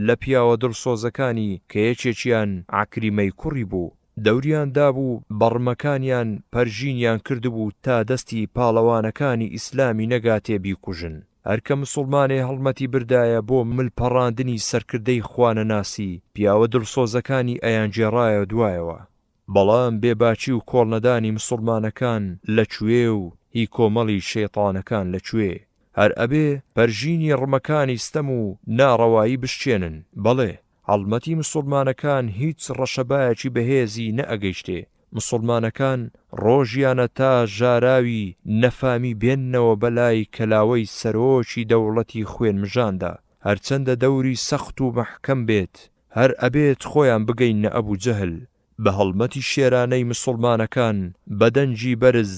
لە پیاوە دڵسۆزەکانی کە یەکێکیان عەکریمەی کوڕی بوو دەوریان دابوو بەڕمەکانیان پەرژینیان کردبوو تا دەستی پاڵەوانەکانی ئیسلامی نەگاتێ بیکوژن. هەرکە مسڵمانێ هەڵمەتی بردایە بۆ ملپەڕاندنی سەرکردەی خوانەناسی، پیاوە دڵسۆزەکانی ئەیانجێڕایە دوایەوە. بەڵام بێباچی و کۆڵنەدانی مسڵمانەکان لەکوێ و هی کۆمەڵی شەیطانەکان لەکوێ. هەر ئەبێ پەرژینی ڕمەکانی ستەم و ناڕەوایی بشکێنن. بەڵێ هەڵمەتی مسڵمانەکان هیچ ڕەشەبایەکی بەهێزی نەئەگەیشتێ. مسڵمانەکان ڕۆژیانە تا ژاراوی نەفامی بێننەوە بەلای کەلاوەی سەرۆکی دەوڵەتی خوێنمژاندا، هەرچەندە دەوری سەخت و مەحکەم بێت، هەر ئەبێت خۆیان بگەینە ئەبوو جەهل. بە هەڵمەتی شێرانەی مسڵمانەکان بەدەنجی بەرز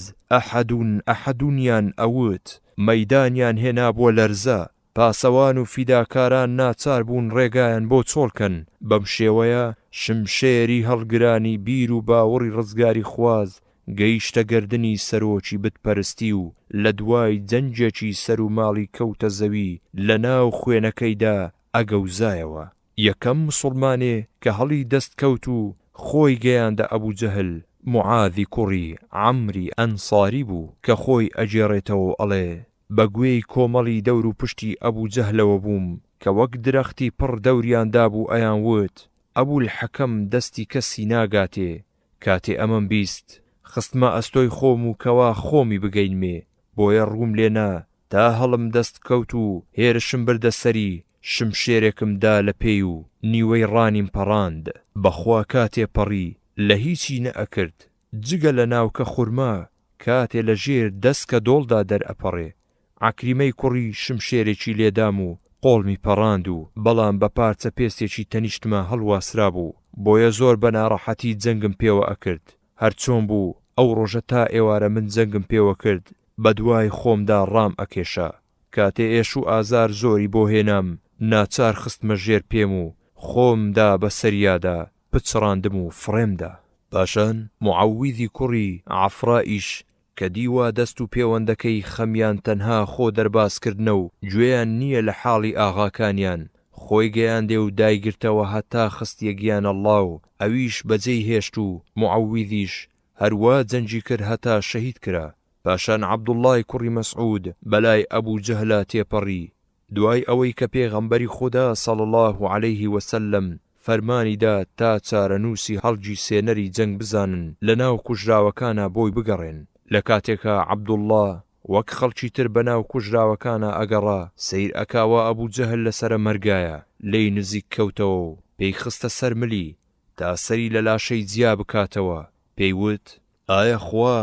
ئەحەدونیان ئەوت، مەیدانیان هێنا بۆ لەرزە، پاسەوان و فیداکاران ناچار بوون ڕێگایان بۆ چۆڵکەن. بەم شێوەیە شمشێری هەڵگرانی بیر و باوەڕی ڕزگاری خواز گەیشتە گەردنی سەرۆکی بتپەرستی و لە دوای جەنجێکی سەر و ماڵی کەوتە زەوی لە ناو خوێنەکەیدا ئەگەوزایەوە. یەکەم مسڵمانێ کە هەڵی دەست کەوت و خۆی گەیاندە ئەبوو جەهل معاذی کوڕی عەمری ئەنساری بوو کە خۆی ئەجێڕێتەوە ئەڵێ بە گوێی کۆمەڵی دەور و پشتی ئەبوو جەهلەوە بووم کە وەک درەختی پڕ دەوریاندا بوو ئەیان وت ئەبوو الحەکەم دەستی کەسی ناگاتێ. کاتێ ئەمەم بیست خستمە ئەستۆی خۆم و کەوا خۆمی بگەینمێ، بۆیە ڕووم لێنا تا هەڵم دەست کەوت و هێرشم بردە سەری، شمشێرێکم دا لە پێی و نیوەی ڕانیم پەڕاند. بەخوا کاتێ پەڕی لە هیچی نەئەکرد جگە لە ناوکە خورما، کاتێ لە ژێر دەستکە دۆڵدا دەرئەپەڕێ. عەکریمەی کوڕی شمشێرێکی لێدام و قۆڵمی پەڕاند و بەڵام بە پارچە پێستێکی تەنیشتمە هەڵواسرا بوو، بۆیە زۆر بە ناڕەحەتی جەنگم پێوە ئەکرد. هەرچۆن بوو ئەو ڕۆژە تا ئێوارە من جەنگم پێوە کرد، بە دوای خۆمدا ڕام ئەکێشا. کاتێ ئێش و ئازار زۆری بۆ هێنام، ناچار خستمە ژێر پێم و خۆمدا بە سەریادا پچڕاندم و فڕێمدا. پاشان معەویذی کوڕی عەفرائیش کە دیوا دەست و پەیوەندەکەی خەمیان تەنها خۆ دەرباسکردنە و گوێیان نییە لە حاڵی ئاغاکانیان، خۆی گەیاندێ و دایگرتەوە هەتا خستیە گیانەڵڵا و ئەویش بەجێی هێشت و معەویذیش هەروە جەنجی کرد هەتا شەهید کرا. پاشان عەبدوڵڵای کوڕی مەسعود بەلای ئەبوو جەهلا تێپەڕی. دوای ئەوەی کە پێغەمبەری خودا صلی الله عەلەیه وسلم فەرمانی دا تا چارەنووسی هەڵگی سێنەری جەنگ بزانن لە ناو کوژراوەکانە بۆی بگەڕێن. لە کاتێکە عەبدوڵڵا وەک خەڵکی تر بەناو کوژراوەکانە ئەگەڕا، سەیر ئەکاوە ئەبوو جەهل لەسرە مەرگایە، لێی نزیک کەوتەوە و پێی خستە سەر ملی تا سەری لە لاشەی جیا بکاتەوە. پێیوت ئایا خوا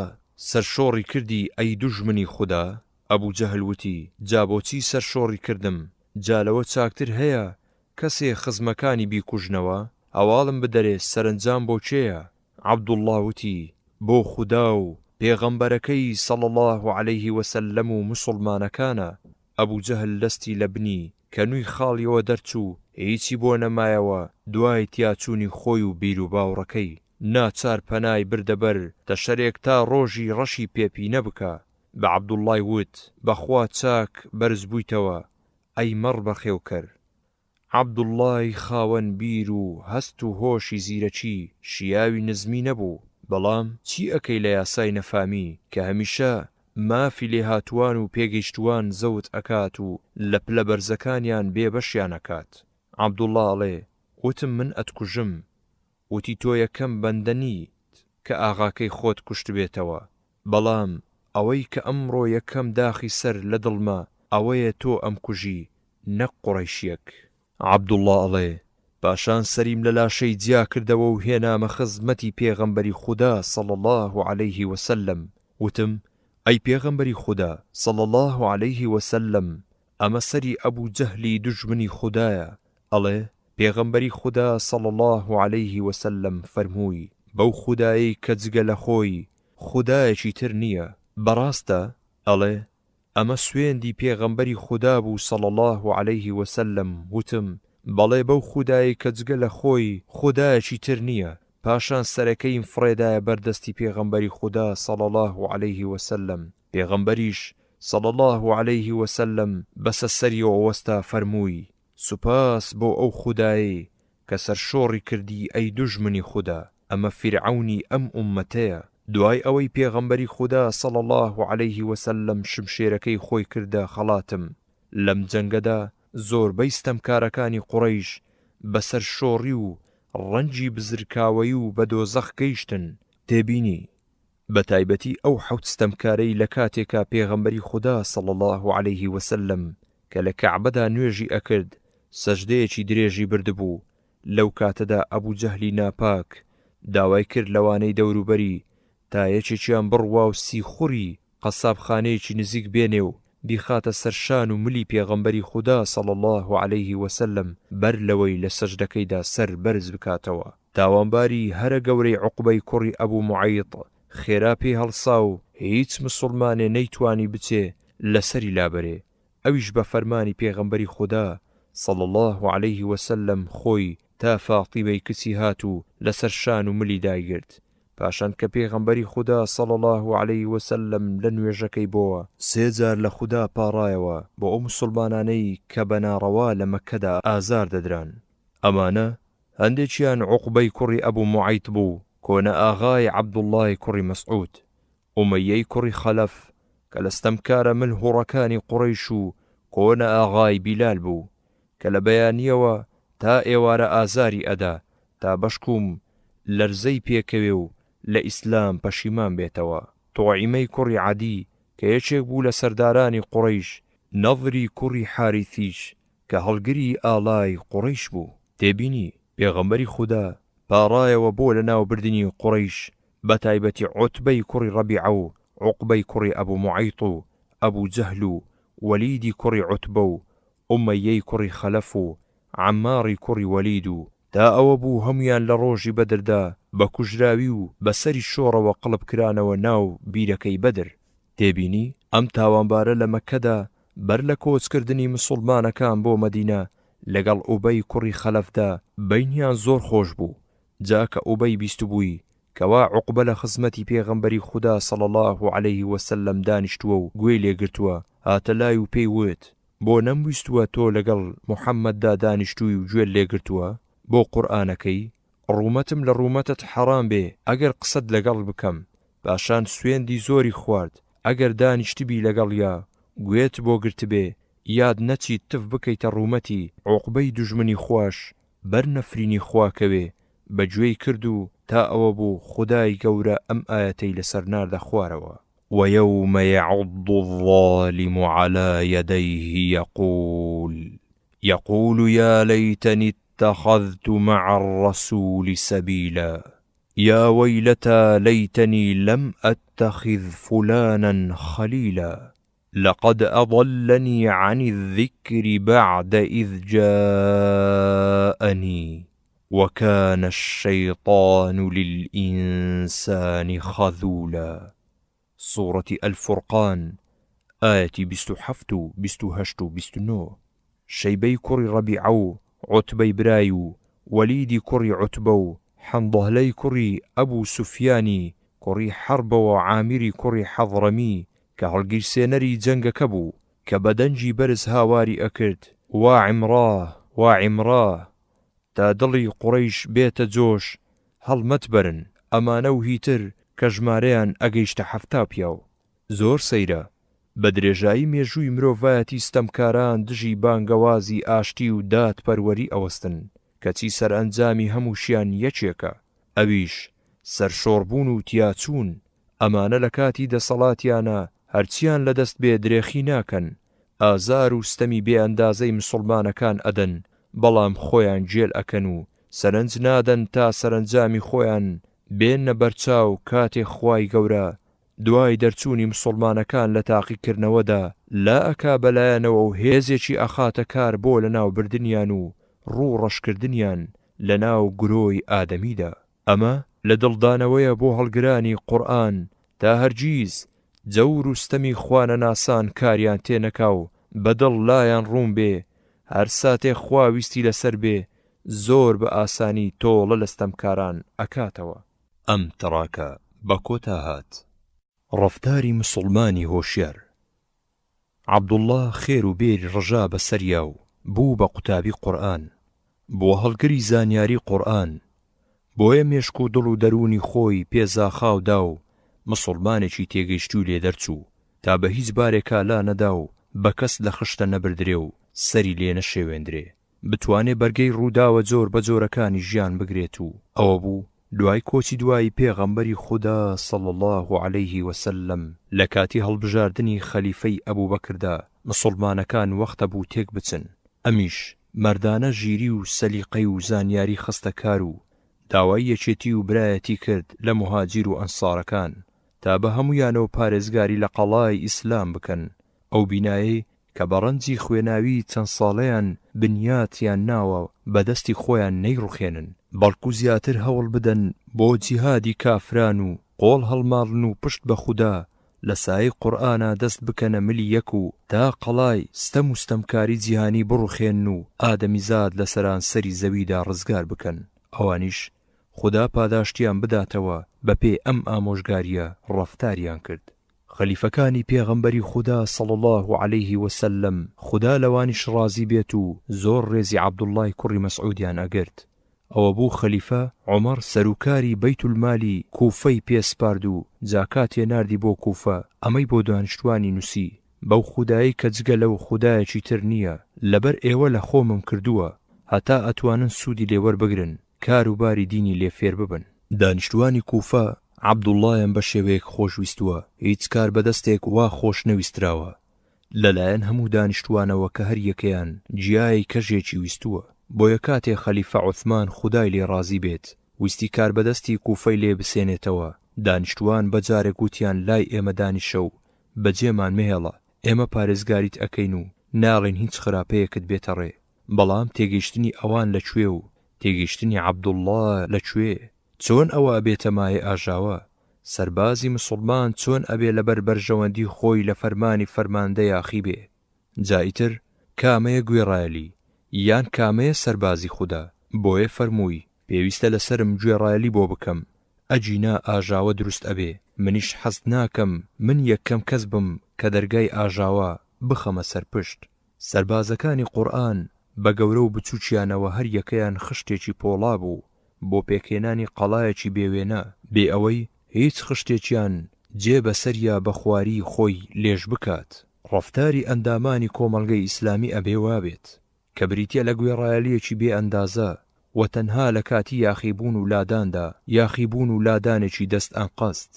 سەرشۆڕی کردی ئەی دوژمنی خودا؟ ئەبوو جەهل وتی جا بۆچی سەرشۆڕی کردم؟ جالەوە چاکتر هەیە کەسێ خزمەکانی بیکوژنەوە؟ هەواڵم بدەرێ سەرنجام بۆ چێیە؟ عەبدوڵڵا وتی بۆ خودا و پێغەمبەرەکەی صلی الله عەلەیه وسلم و مسڵمانەکانە. ئەبوو جەهل دەستی لە بنی کە نووی خاڵیەوە دەرچوو، هیچی بۆ نەمایەوە دوای تیاچوونی خۆی و بیر و باوڕەکەی. ناچار پەنای بردەبەر دەشەرێک تا ڕۆژی ڕەشی پێپی نەبکە. بە عەبدوڵڵای وت بەخوا چاک بەرز بوویتەوە ئەی مەڕ بەخێوکەر. عەبدوڵڵای خاوەن بیر و هەست و هۆشی زیرەکی شیاوی نزمی نەبوو، بەڵام چی ئەکەی لە یاسای نەفامی کە هەمیشە مافی لێهاتووان و پێگەیشتووان زەوت ئەکات و لە پلە بەرزەکانیان بێبەشیان ئەکات. عەبدوڵڵا ئەڵێ وتم من ئەتکوژم. وتی تۆ یەکەم بەندە نیت کە ئاغاکەی خۆت کوشت بێتەوە، بەڵام ئەوەی کە ئەمڕۆ یەکەم داخی سەر لە دڵمە ئەوەیە تۆ ئەم کوژی نەک قوڕەیشیەک. عەبدوڵڵا ئەڵێ پاشان سەریم لە لاشەی جیا کردەوە و هێنامە خزمەتی پێغەمبەری خودا صلی الله عەلەیه وسلم. وتم ئەی پێغەمبەری خودا صلی الله عەلەیه وسلم، ئەمە سەری ئەبوو جەهلی دوژمنی خودایە. ئەڵێ پێغەمبەری خودا صلی الله عەلەیه وسلم فەرمووی بەو خودایی کە جگە لە خۆی خودایەکی تر نییە. بەڕاستە؟ ئەڵێ ئەمە سوێندی پێغەمبەری خودا بوو صلی الله عەلەیه وسلم. وتم بەڵێ بەو خودایی کە جگە لە خۆی خودایەکی تر نییە. پاشان سەرەکەیم فڕێدایە بەردەستی پێغەمبەری خودا صلی الله عەلەیه وسلم. پێغەمبەریش صلی الله عەلەیه وسلم بەسە سەریەوە وەستا فەرمووی سوپاس بۆ ئەو خودایی کە سەرشۆڕی کردی ئەی دوژمنی خودا، ئەمە فیرعەونی ئەم ئوممەتەیە. دوای ئەوەی پێغەمبەری خودا صلی الله عەلەیه وسلم شمشێرەکەی خۆی کردە خەڵاتم، لەم جەنگەدا زۆربەی ستەمکارەکانی قوڕەیش بەسەر شۆڕی و ڕەنجی بزرکاوەی و بە دۆزەخ گەیشتن. تێبینی بە تایبەتی ئەو حەوت ستەمکارەی لە کاتێکا پێغەمبەری خودا صلی الله عەلەیه وسلم کە لە کەعبەدا نوێژی ئەکرد سەجدەیەکی درێژی بردبوو، لەو کاتەدا ئەبوو جەهلی ناپاک داوای کرد لەوانەی دەوروبەری تا یەکێکیان بڕوا و سیخوڕی قەسابخانەیەکی نزیک بێنێ و بیخاتە سەرشان و ملی پێغەمبەری خودا صلی الله عليه وسلم بەر لەوەی لە سەجدەکەیدا سەر بەرز بکاتەوە. تاوانباری هەرە گەورەی عوقبەی کوڕی ئەبوو معەیط خێرا پێی هەڵسا و هیچ مسڵمانێ نەیتوانی بچێ لەسەری لابەرێ. ئەویش بە فەرمانی پێغەمبەری خودا صلی الله عليه وسلم خۆی تا فاتیمەی کچی هات و لەسەر شان و ملی دایگرت. پاشان کە پێغەمبەری خودا صلی الله عليه وسلم لە نوێژەکەی بۆوە 3 جار لە خودا پاڕایەوە بۆ ئەو مسڵمانانەی کە بەناڕەوا لە مەککەدا ئازار دەدران. ئەمانە هەندێکیان عوقبەی کوڕی ئەبوو معەیط بوو، کۆنە ئاغای عەبدوڵڵای کوڕی مەسعود، ئومەیەی کوڕی خەلەف کە لە ستەمکارە ملهوڕەکانی قوڕەیش و کۆنە ئاغای بیلال بوو کە لە بەیانیەوە تا ئێوارە ئازاری ئەدا تا بەشکوم لەرزەی پێکەوێ و لە ئیسلام پەشیمان بێتەوە. تۆعیمەی کوڕی عەدی کە یەکێک بوو لە سەردارانی قوڕەیش، نەضری کوڕی حارثیش کە هەڵگری ئاڵای قوڕەیش بوو. تێبینی پێغەمبەری خودا پاڕایەوە بۆ لە ناوبردنی قوڕەیش، بە تایبەتی عوتبەی کوڕی ڕەبیعە و عوقبەی کوڕی ئەبوو معەیط و ئەبوو جەهل و وەلیدی کوڕی عوتبە و ئومەیەی کوڕی خەلەف و عەماری کوڕی وەلید و تا ئەوە بوو هەمویان لە ڕۆژی بەدردا بە کوژراوی و بەسەری شۆڕەوە قڵب کرانەوە ناو بیرەکەی بەدر. تێبینی ئەم تاوانبارە لە مەککەدا بەر لە کۆچکردنی مسڵمانەکان بۆ مەدینە لەگەڵ ئوبەی کوڕی خەلەفدا بەینیان زۆر خۆش بوو. جاکە ئوبەی بیست بووی کەوا عوقبە لە خزمەتی پێغەمبەری خودا صلی الله عليه وسلم دانیشتووە و گوێی لێگرتووە، هاتە لای و پێی وت بۆ نەمویستووە تۆ لەگەڵ محەممەددا دانیشتووی و گوێت لێگرتووە بۆ قورئانەکەی؟ ڕوومەتم لە ڕوومەتت حەرام بێ ئەگەر قسەت لەگەڵ بکەم. پاشان سوێندی زۆری خوارد ئەگەر دانیشتبی لەگەڵیا گوێت بۆ گرت بێ یاد نەچیت تف بکەیتە ڕوومەتی عوقبەی دوژمنی خوش بەر نەفرینی خواکەوێ. بەگوێی کرد و تا ئەوە بوو خودای گەورە ئەم ئاەتەی لەسەر ناردە خوارەوە. ويوم يعض الظالم على يديه يقول يا ليتني اتخذت مع الرسول سبيلا يا ويلتى ليتني لم أتخذ فلانا خليلا لقد أضلني عن الذكر بعد إذ جاءني وكان الشيطان للإنسان خذولا. سورة الفرقان آية 27 28 29. شەیبەی کوڕی ڕەبیعە و عوتبەی برای و وەلیدی کوڕی عوتبە و حەنظەلەی کوڕی ئەبوو سوفیانی کوڕی حەربەوە و عامیری کوڕی حەضڕەمی کە هەڵگیرسێنەری جەنگەکە بوو کە بەدەنجی بەرز هاواری ئەکرد وا عیمڕا تا دڵی قوڕەیش بێتە جۆش هەڵمەت بەرن. ئەمانە و هیتر کە ژمارەیان ئەگەیشتە 70 پیاو. زۆر سەیرە بە درێژایی مێژووی مرۆڤایەتی ستەمکاران دژی بانگەوازی ئاشتی و دادپەروەری ئەوەستن کەچی سەرئەنجامی هەمووشیان یەکێکە، ئەویش سەرشۆڕبوون و تیاچوون. ئەمانە لە کاتی دەسەڵاتیانە هەرچیان لەدەست بێ درێخی ناکەن، ئازار و ستەمی بێ ئەندازەی مسڵمانەکان ئەدەن، بەڵام خۆیان جێل ئەکەن و سەرنج نادەن تا سەرنجامی خۆیان بێنە بەرچاو کاتێ خوای گەورە دوای دەرچوونی مسڵمانەکان لە تاقیکردنەوەدا لا ئەکا بەلایەنەوە و هێزێکی ئەخاتە کار بۆ لە ناو بردنیان و ڕوو ڕەشکردنیان لە ناو گرۆی ئادەمیدا. ئەمە لە دڵدانەوەیە بۆ هەڵگرانی قورئان تا هەرگیز جەور و ستەمی خوانە ناسان کاریان تێنەکا و بەدڵ لایەن ڕوون بێ. هەر ساتێ خوا ویستی لەسەر بێ زۆر بە ئاسانی تۆڵە لە ستەمکاران ئەکاتەوە. ئەم تەڕاکە بە کۆتا هات. ڕەفتاری مسڵمانی هۆشیار. عەبدوڵڵا خێر و بێری ڕەژا بەسەریا و بوو بە قوتابی قورئان، بۆ هەڵگری زانیاری قورئان. بۆیە مێشک و دڵ و دەرونی خۆی پێزاخاودا و مسڵمانێکی تێگەیشتوو لێ دەرچوو تا بە هیچ بارێکا لا نەدا و بە کەس لە خشتە نەبردرێ و سەری لێ نەشێوێندرێ، بتوانێ بەرگەی ڕووداوە جۆر بە جۆرەکانی ژیان بگرێت و ئەوە بوو دوای کۆچی دوای پێغەمبەری خودا صلی الله عليه وسلم لە کاتی هەڵبژاردنی خەلیفەی ئەبوو بەکردا مسڵمانەکان وەختە بوو تێک بچن. ئەمیش مەردانە ژیری و سەلیقەی و زانیاری خستە کار و داوای یەکێتی و برایەتی کرد لە مهاجیر و ئەنسارەکان تا بە هەمویانەوە پارێزگاری لە قەڵای ئیسلام بکەن. ئەو بینایی کە بەڕەنجی خوێناوی چەند ساڵەیان بنیاتیان ناوە بەدەستی خۆیان نەیڕوخێنن، بەڵکو زیاتر هەوڵ بدەن بۆ جیهادی کافران و قۆڵ هەڵماڵن و پشت بە خودا لە سایەی قورئانە دەست بکەنە ملی یەک و تا قەڵای ستەم و ستەمکاری جیهانی بڕوخێن و ئادەمیزاد لە سەرانسەری زەویدا ڕزگار بکەن. ئەوانیش خدا پاداشتیان بداتەوە بەپێ ئەم ئامۆژگاریە ڕەفتاریان کرد. خەلیفەکانی پێغەمبەری خدا صلی الله علیه وسلم خدا لەوانیش ڕازی بێت و زۆر ڕێزی عەبدوڵڵای کوڕی مەسعودیان ئەگرت. ئەوە بوو خەلیفە عومەر سەرۆکاری بەیت المالی کوفەی پێسپارد و جاکاتێ ناردی بۆ کوفە ئەمەی بۆ دانیشتوانی نووسی بەو خودایی کە جگە لەو خودایەکی تر نییە لەبەر ئێوە لە خۆمم کردووە هەتا ئەتوانن سوودی لێوەربگرن کاروباری دینی لێ فێر ببن. دانیشتوانی کوفە عەبدوڵڵایان بە شێوەیەک خۆشویستووە، هیچ کار بەدەستێک وا خۆش نەویستراوە لەلایەن هەموو دانیشتوانەوە کە هەر یەکەیان جیای کەژێکی ویستووە. بۆیە کاتێ خەلیفە عوثمان خودای لێ ڕازی بێت ویستی کار بەدەستی کوفەی لێ بسێنێتەوە، دانیشتوان بەجارێک گوتیان لای ئێمە دانیشە و بەجێمان مهێڵە، ئێمە پارێزگاریت ئەکەین و ناڵێن هیچ خراپەیەکت بێتە ڕێ. بەڵام تێگەیشتنی ئەوان لەکوێ و تێگەیشتنی عەبدوڵڵا لەکوێ؟ چۆن ئەوە ئەبێتە مایە ئاژاوە؟ سەربازی مسڵمان چۆن ئەبێ لەبەر بەرژەوەندی خۆی لە فەرمانی فەرماندە یاخی بێ؟ جایتر کامەیە گوێڕایەلی یان کامەیە سەربازی خوددا؟ بۆیە فەرمووی پێویستە لەسرم گوێڕایەلی بۆ بکەم، ئەجینا ئاژاوە دروست ئەبێ، منیش حەست ناکەم من یەکەم کەس بم کە دەرگای ئاژاوە بخەمە سەرپشت. سەربازەکانی قورئان بە گەورە و بچووکیانەوە هەر یەکەیان خشتێکی پۆڵا بوو بۆ پێکهێنانی قەڵایەکی بێوێنە بێ ئەوەی هیچ خشتێکیان جێ بەسەریا بە خواری خۆی لێژ بکات. ڕەفتاری ئەندامانی کۆمەڵگەی ئیسلامی ئەبێ وابێت کە بریتیە لە گوێڕایەلیەکی بێ ئەندازە و تەنها لە کاتی یاخیبوون و لاداندا یاخیبوون و لادانێکی دەست ئەنقەست.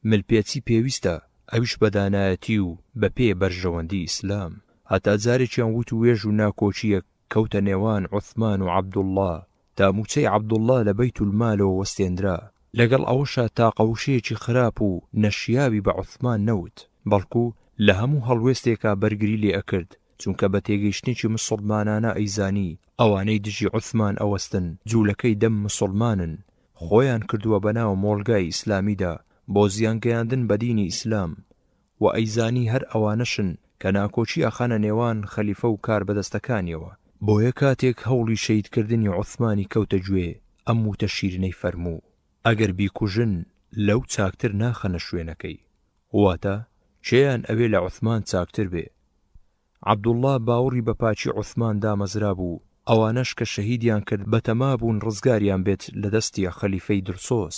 ملپێچی پێویستە، ئەویش بەدانایەتی و بە پێ بەرژەوەندی ئیسلام. هەتا جارێکیان وت و وێژ و ناکۆچیەک کەوتە نێوان عوثمان و عەبدوڵڵا تا موچەی عەبدوڵڵا لە بەیت المالەوە وەستێنرا. لەگەڵ ئەوەشە تاقەوشەیەکی خراپ و نەشیاوی بە عوثمان نەوت، بەڵکو لە هەموو هەڵوێستێکا بەرگری لێ ئەکرد، چونکە بە تێگەیشتنێکی مسڵمانانە ئەیزانی ئەوانەی دژی عوثمان ئەوەستن جوولەکەی دەم مسڵمانن، خۆیان کردووە بەناو مۆڵگای ئیسلامیدا بۆ زیانگەیاندن بە دینی ئیسلام و ئەیزانی هەر ئەوانەشن کە ناکۆچی ئەخەنە نێوان خەلیفە و کار بەدەستەکانیەوە. بۆیە کاتێک هەوڵی شەیدکردنی عوثمانی کەوتە گوێ ئەم وتە شیرنەی فەرموو ئەگەر بیکوژن لەو چاکتر ناخەنە شوێنەکەی. واتە چێیان ئەوێ لە عوثمان چاکتر بێ؟ عەبدوڵڵا باوەڕی بە پاچی عوثمان دامەزرا بوو، ئەوانەش کە شەهیدیان کرد بەتەما بوون ڕزگاریان بێت لە دەستی خەلیفەی درسۆس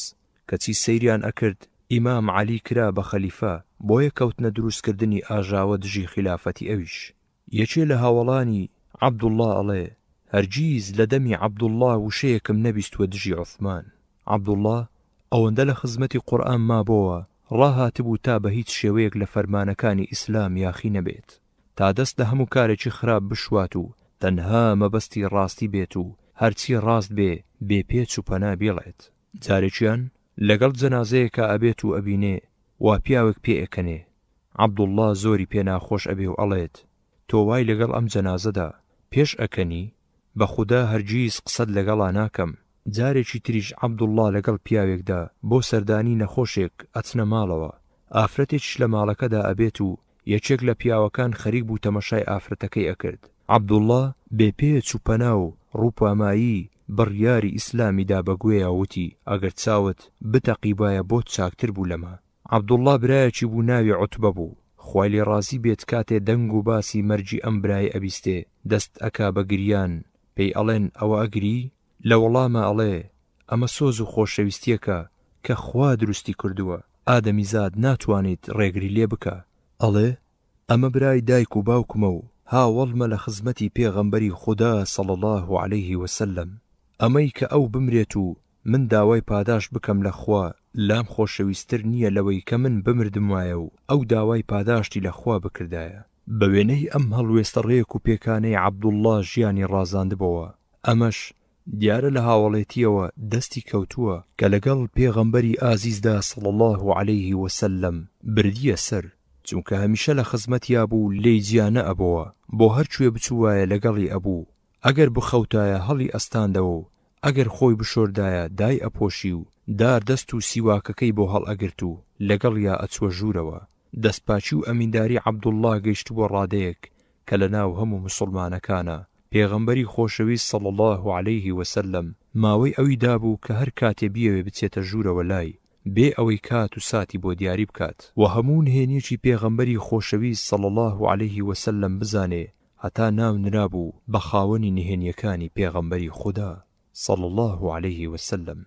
کەچی سەیریان ئەکرد ئیمام عەلی کرا بە خەلیفە، بۆیە کەوتنە دروستکردنی ئاژاوە دژی خلافەتی ئەویش. یەکێ لە هاوڵانی عەبدوڵڵا ئەڵێ هەرگیز لە دەمی عەبدوڵڵا وشەیەکم نەبیستوە دژی عوثمان. عەبدوڵڵا ئەوەندە لە خزمەتی قورئان مابۆوە ڕاهاتبوو تا بە هیچ شێوەیەک لە فەرمانەکانی ئیسلام یاخی نەبێت، تا دەست لە هەموو کارێکی خراپ بشوات و تەنها مەبەستی ڕاستی بێت و هەرچی ڕاست بێ بێپێچ و پەنا بێڵێت. جارێکیان لەگەڵ جەنازەیەکە ئەبێت و ئەبینێ وا پیاوێک پێ ئەکەنێ، عەبدوڵڵا زۆری پێ ناخۆش ئەبێ و ئەڵێت تۆ وای لەگەڵ ئەم جەنازەدا پێش ئەکەنی؟ بە خودا هەرگیز قسەت لەگەڵا ناکەم. جارێکی تریش عەبدوڵڵا لەگەڵ پیاوێکدا بۆ سەردانی نەخۆشێک ئەچنە ماڵەوە، ئافرەتێکیش لە ماڵەکەدا ئەبێت و یەکێک لە پیاوەکان خەریک بوو تەمەشای ئافرەتەکەی ئەکرد. عەبدوڵڵا بێپێچ و پەنا و ڕووپامایی بڕیاری ئیسلامیدا بەگوێیە وتی ئەگەر چاوت بتەقیبایە بۆ چاکتر بوو لەمە. عەبدوڵڵا برایەکی بوو ناوی عوتبە بوو، خوای لێ ڕازی بێت کاتێ دەنگ و باسی مەرجی ئەم برای ئەبیستێ دەست ئەکا بە گریان، پێی ئەڵێن ئەوە ئەگری؟ لە وەڵامە ئەڵێ ئەمە سۆز و خۆشەویستیەکە کە خوا دروستی کردووە، ئادەمیزاد ناتوانێت ڕێگری لێ بکە. ئەڵێ ئەمە برای دایک و باوکمە و هاوڵمە لە خزمەتی پێغەمبەری خوددا صلی الله علیه وسلم، ئەمەی کە ئەو بمرێت و من داوای پاداش بکەم لە خوا لام خۆشەویستتر نییە لەوەی کە من بمردم وایە و ئەو داوای پاداشتی لە خوا بکردایە. بە وێنەی ئەم هەڵوێستە ڕێک و پێکانەی عەبدوڵڵا ژیانی ڕازاندبەوە. ئەمەش دیارە لە هاوڵێتیەوە دەستی کەوتووە کە لەگەڵ پێغەمبەری ئازیزدا صلی الله عليه وسلم بردیە سەر، چونکە هەمیشە لە خزمەتیا بوو لێی جیانە ئەبەوە، بۆ هەرکوێ بچووایە لەگەڵی ئەبوو، ئەگەر بخەوتایە هەڵی ئەستاندەوە و ئەگەر خۆی بشۆردایە دای ئەپۆشی و دار دەست و سیواکەکەی بۆ هەڵ ئەگرت و لەگەڵ یا ئەچوە ژوورەوە. دەستپاچی و ئەمینداری عەبدوڵڵا گەیشتووە ڕادەیەک کە لە ناو هەموو موسڵمانەکانە. پێغەمبەری خۆشەویست صلی الله عليه وسلم ماوەی ئەوی دابوو کە هەر کاتێ بیەوێ بچێتە ژوورەوە لای بێ ئەوەی کات و ساتی بۆ دیاری بکات و هەموو نهێنیەکی پێغەمبەری خۆشەویست صلی الله عليه وسلم بزانێ، هەتا ناو نرابوو بە خاوەنی نهێنیەکانی پێغەمبەری خوددا صلی الله عليه وسلم.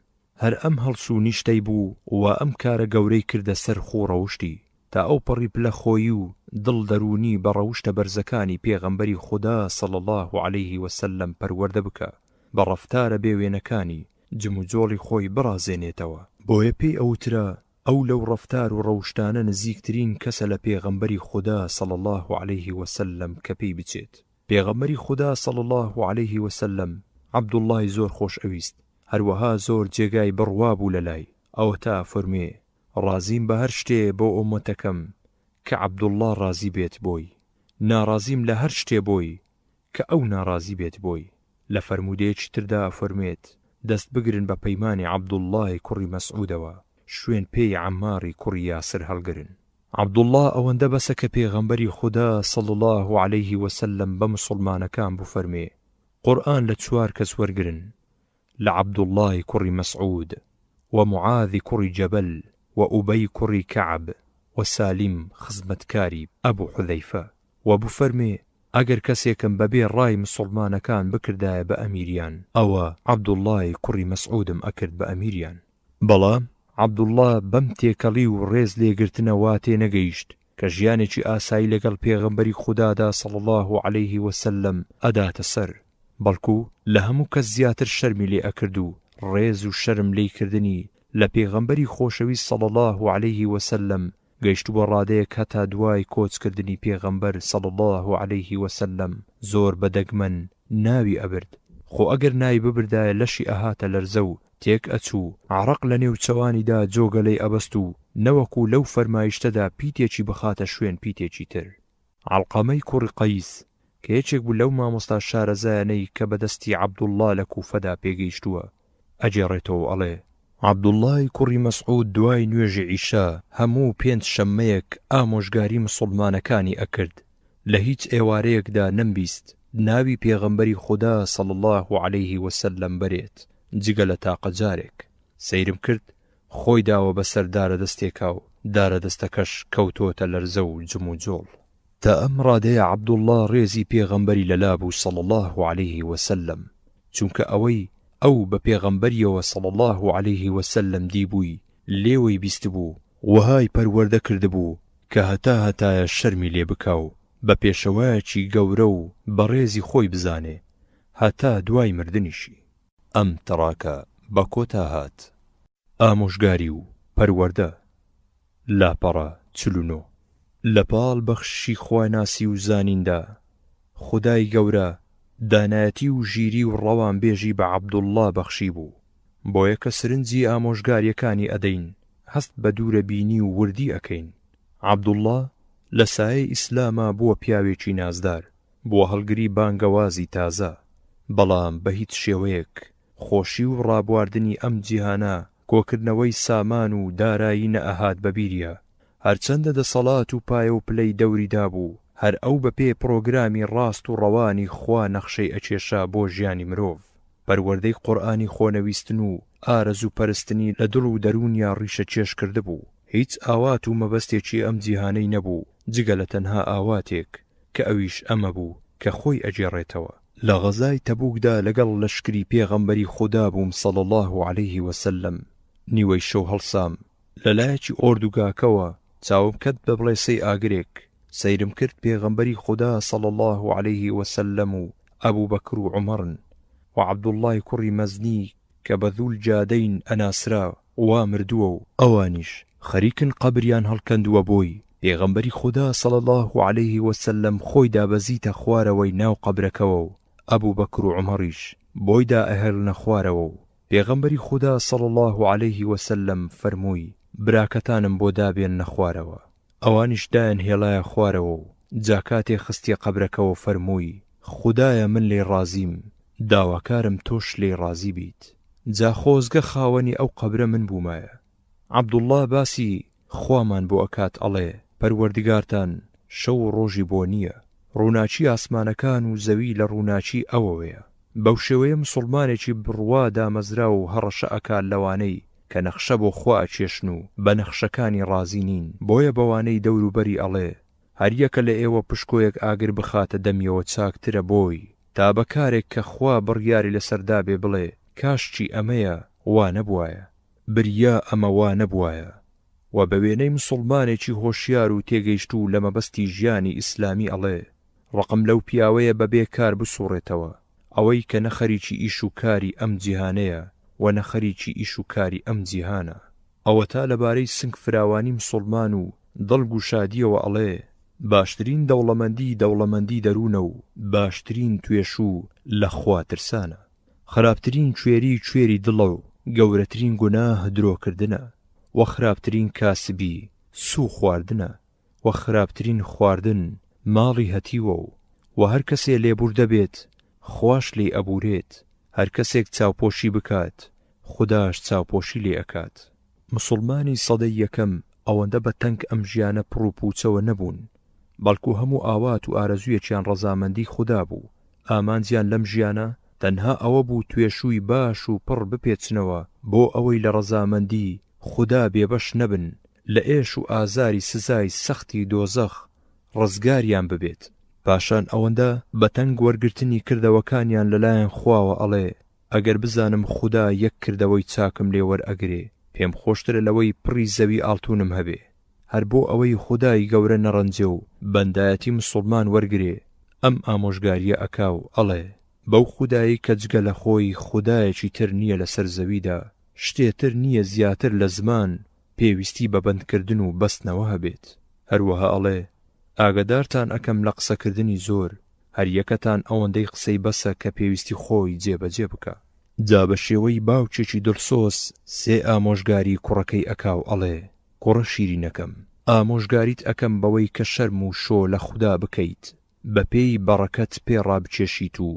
هەر ئەم هەڵس و نیشتەی بوو و ئەم کارە گەورەی کردە سەر خۆڕەوشتی تا ئەو پەڕی پلە خۆیی و دڵ دەرونی بە ڕەوشتە بەرزەکانی پێغەمبەری خوددا صلی الله عليه وسلم پەروەردە بکە، بە ڕەفتارە بێوێنەکانی جم و جۆڵی خۆی بڕازێنێتەوە. بۆیە پێی ئەوترا ئەو لەو ڕەفتار و ڕەوشتانە نزیکترین کەسە لە پێغەمبەری خوددا صلی الله عليه وسلم کە پێی بچێت. پێغەمبەری خوددا صلی الله عليه وسلم عەبدوڵڵای زۆر خۆش ئەویست، هەروەها زۆر جێگای بڕوا بوو لەلای ئەوە تا فەرمێ ڕازیم بە هەر شتێ بۆ ئومەتەکەم کە عەبدوڵڵا ڕازی بێت بۆی، ناڕازیم لە هەر شتێ بۆی کە ئەو ناڕازی بێت بۆی. لە فەرمودەیەکی تردا فەرمێت دەست بگرن بە پەیمانی عەبدوڵڵای کوڕی مەسعودەوە، شوێن پێی عەماری کوڕی یاسر هەڵگرن. عەبدوڵڵا ئەوەندە بەسە کە پێغەمبەری خوددا صلی الله عليه وسلم بە موسڵمانەکان بفەرمێ قورئان لە 4 کەس وەرگرن، لە عەبدوڵڵای کوڕی مەسعود و معاذی کوڕی جەبەل و ئوبەی کوڕی کەعب و سالیم خزمەتکاری ئەبوو حوذەیفە، و بفەرمێ ئەگەر کەسێکم بەبێ ڕای مسڵمانەکان بکردایە بە ئەمیریان ئەوە عەبدوڵڵای کوڕی مەسعودم ئەکرد بە ئەمیریان. بەڵام عەبدوڵڵا بەم تێکەڵی و ڕێز لێگرتنە وا تێنەگەیشت کە ژیانێکی ئاسایی لەگەڵ پێغەمبەری خوددادا صلی الله عليه وسلم ئەداتە سەر، بەڵکو لە هەموو کەس زیاتر شەرمی لێ ئەکرد و ڕێز و شەرم لێکردنی لە پێغەمبەری خۆشەویست صلی الله عليه وسلم گەیشتووە ڕادەیەک هەتا دوای کۆچکردنی پێغەمبەر صلی الله عليه وسلم زۆر بەدەگمەن ناوی ئەبرد، خۆ ئەگەر ناوی ببردایە لەشی ئەهاتە لەرزە و تێک ئەچوو، عەرەق لە نێو چەوانیدا جۆگەلەی ئەبەست و نەوەکو لەو فەرمایشتەدا پیتێکی بخاتە شوێن پیتێکی تر. عەڵقەمەی کوڕی قەیس کە یەکێک بوو لەو مامۆستا شارەزایانەی کە بەدەستی عەبدوڵڵا لە کوفەدا پێگەیشتووە ئەجێڕێتەوە ئەڵێ عەبدوڵڵای کوڕی مەسعود دوای نوێژی عیشا هەموو 5 شەممەیەک ئامۆژگاری مسڵمانەکانی ئەکرد، لە هیچ ئێوارەیەکدا نەمبیست ناوی پێغەمبەری خوددا صلی الله عليه وسلم بەرێت جگە لە تاقە جارێک. سەیرم کرد خۆی داوە بەسەر دارە دەستێکا و دارە دەستەکەش کەوتۆتە لەرزە و جم و جۆڵ. تا ئەم ڕادەیە عەبدوڵڵا ڕێزی پێغەمبەری لەلا بوو صلی الله عليه وسلم، چونکە ئەوەی ئەو بە پێغەمبەریەوە صلی الله عليه وسلم دیبووی لێوەی بیست بوو، وهای پەروەردە کردبوو کە هەتایە شەرمی لێ بکاو بە پێشەوایەکی گەورە و بەڕێزی خۆی بزانێ هەتا دوای مردنیشی. ئەم تەڕاکە بە کۆتا هات. ئامۆژگاری و پەروەردە لاپەڕە 49 لە پاڵ بەخشی خواناسی و زانیندا خودای گەورە دانایەتی و ژیری و ڕەوان بێژی بە عەبدوڵڵا بەخشی بوو، بۆیە کە سرنجی ئامۆژگاریەکانی ئەدەین هەست بە دوورە بینی و وردی ئەکەین. عەبدوڵڵا لە سایەی ئیسلامە بووە پیاوێکی نازدار، بووە هەڵگری بانگەوازی تازە، بەڵام بە هیچ شێوەیەک خۆشی و ڕابواردنی ئەم جیهانە کۆکردنەوەی سامان و دارایی نەئەهات بەبیریە، هەرچەندە دەسەڵات و پایە و پلەی دەوریدا بوو، هەر ئەو بەپێ پرۆگرامی ڕاست و ڕەوانی خوا نەخشەی ئەچێشا بۆ ژیانی مرۆڤ. پەروەردەی قورئانی خۆنەویستن و ئارەزوو پەرستنی لە دڵ و دەرونیا ڕیشە چێش کرده بوو، هیچ ئاوات و مەبەستێکی ئەم جیهانەی نەبوو جگە لە تەنها ئاواتێک کە ئەویش ئەمە بوو کە خۆی ئەجێڕێتەوە. لە غەزای تەبوکدا لەگەڵ لەشکری پێغەمبەری خوددا بووم صلی الله عليه وسلم، نیوەی شەو هەڵسام لەلایەکی ئۆردوگاکەوە چاوم کەت بە بڵێسەی ئاگرێک، سەیرم کرد پێغەمبەری خوددا صلی الله عليه وسلم و ئەبوو بەکر و عومەرن و عەبدوڵڵای کوڕی مەزنی کە بە ذوول جادەین ئەناسرا وا مردووە و ئەوانیش خەریکن قەبریان هەڵکەندووە بۆی پێغەمبەری خوددا صلی الله عليه وسلم خۆی دابەزیتە خوارەوەی ناو قەبرەکەوە و ئەبوو بەکر و عومەریش بۆی دائەهێڵنە خوارەوە و پێغەمبەری خوددا صلی الله عليه وسلم فەرمووی براکەتانم بۆ دابێننە خوارەوە. ئەوانیش دایانهێڵایە خوارەوە و جا کاتێ خستیە قەبرەکەوە فەرمووی خودایە من لێ ڕازیم، داواکارم تۆش لێ ڕازی بیت. جا خۆزگە خاوەنی ئەو قەبرە من بوومایە. عەبدوڵڵاه باسی خوامان بۆ ئەکات ئەڵێ پەروەردگارتان شەو و ڕۆژی بۆ نییە، ڕووناچی ئاسمانەکان و زەوی لە ڕووناچی ئەوەوەیە. بەو شێوەیە مسڵمانێکی بڕوا دامەزرا و هەڕەشە ئەکات لەوانەی کە نەخشە بۆ خوا ئەچێشن و بە نەخشەکانی ڕازی نین. بۆیە بەوانەی دەوروبەری ئەڵێ هەر یەکە لە ئێوە پشکۆیەک ئاگر بخاتە دەمیەوە چاکترە بۆی تا بەکارێک کە خوا بڕیاری لەسەردا بێ بڵێ کاشکی ئەمەیە وا نەبوایە، بریا ئەمە وا نەبوایە. و بە وێنەی مسڵمانێکی هۆشیار و تێگەیشت و لە مەبەستی ژیانی ئیسلامی ئەڵێ ڕقم لەو پیاوەیە بەبێ کار بسوڕێتەوە، ئەوەی کە نەخەریکی ئیش و کاری ئەم جیهانەیە و نەخەریکی ئیش و کاری ئەم جیهانە. ئەوە تا لەبارەی سنگ فراوانی مسڵمان و دڵ و شادیەوە ئەڵێ باشترین دەوڵەمەندی دەروونە و باشترین توێش و لە خوا ترسانە. خراپترین کوێری دڵە و گەورەترین گوناه درۆکردنە، و خراپترین کاسبی سوو خواردنە، و خراپترین خواردن ماڵی هەتیوە و هەر کەسێ لێبوور دەبێت خوش لێ ئەبورێت، هەر کەسێک چاوپۆشی بکات خوداش چاوپۆشی لێ ئەکات. مسڵمانی سەدەی یەکەم ئەوەندە بە تەنگ ئەم ژیانە پڕ و پوچەوە نەبوون، بەڵکو هەموو ئاوات و ئارەزوویەکیان ڕەزامەندی خوددا بوو. ئامانجیان لەم ژیانە تەنها ئەوە بوو توێشووی باش و پڕ بپێچنەوە بۆ ئەوەی لە ڕەزامەندی خوددا بێبەش نەبن، لە ئێش و ئازاری سزای سەختی دۆزەخ ڕزگاریان ببێت. پاشان ئەوەندە بەتەنگ وەرگرتنی کردەوەکانیان لەلایەن خواوە ئەڵێ ئەگەر بزانم خوددا یەک کردەوەی چاکم لێ وەرئەگرێ پێم خۆشترە لەوەی پڕی زەوی ئاڵتونم هەبێ. هەر بۆ ئەوەی خودای گەورە نەڕەنجێ و بەندایەتی مسڵمان وەرگرێ ئەم ئامۆژگاریە ئەکا و ئەڵێ بەو خودایی کە جگە لە خۆی خودایەکی تر نییە لەسەر زەویدا، شتێتر نییە زیاتر لە زمان پێویستی بە بەندکردن و بەستنەوە هەبێت. هەروەها ئەڵێ ئاگدارتان ئەکەم لە قسەکردنی زۆر، هەر یەکەتان ئەوەندەی قسەی بەسە کە پێویستی خۆی جێبەجێ بکە. جا بە شێوەی باوکێکی دڵسۆز سێ ئامۆژگاری کوڕەکەی ئەکا و ئەڵێ کوڕە شیرینەکەم، ئامۆژگاریت ئەکەم بەوەی کە شەرم و شۆ لە خوددا بکەیت، بە پێی بەڕەکەت پێڕابچێشیت و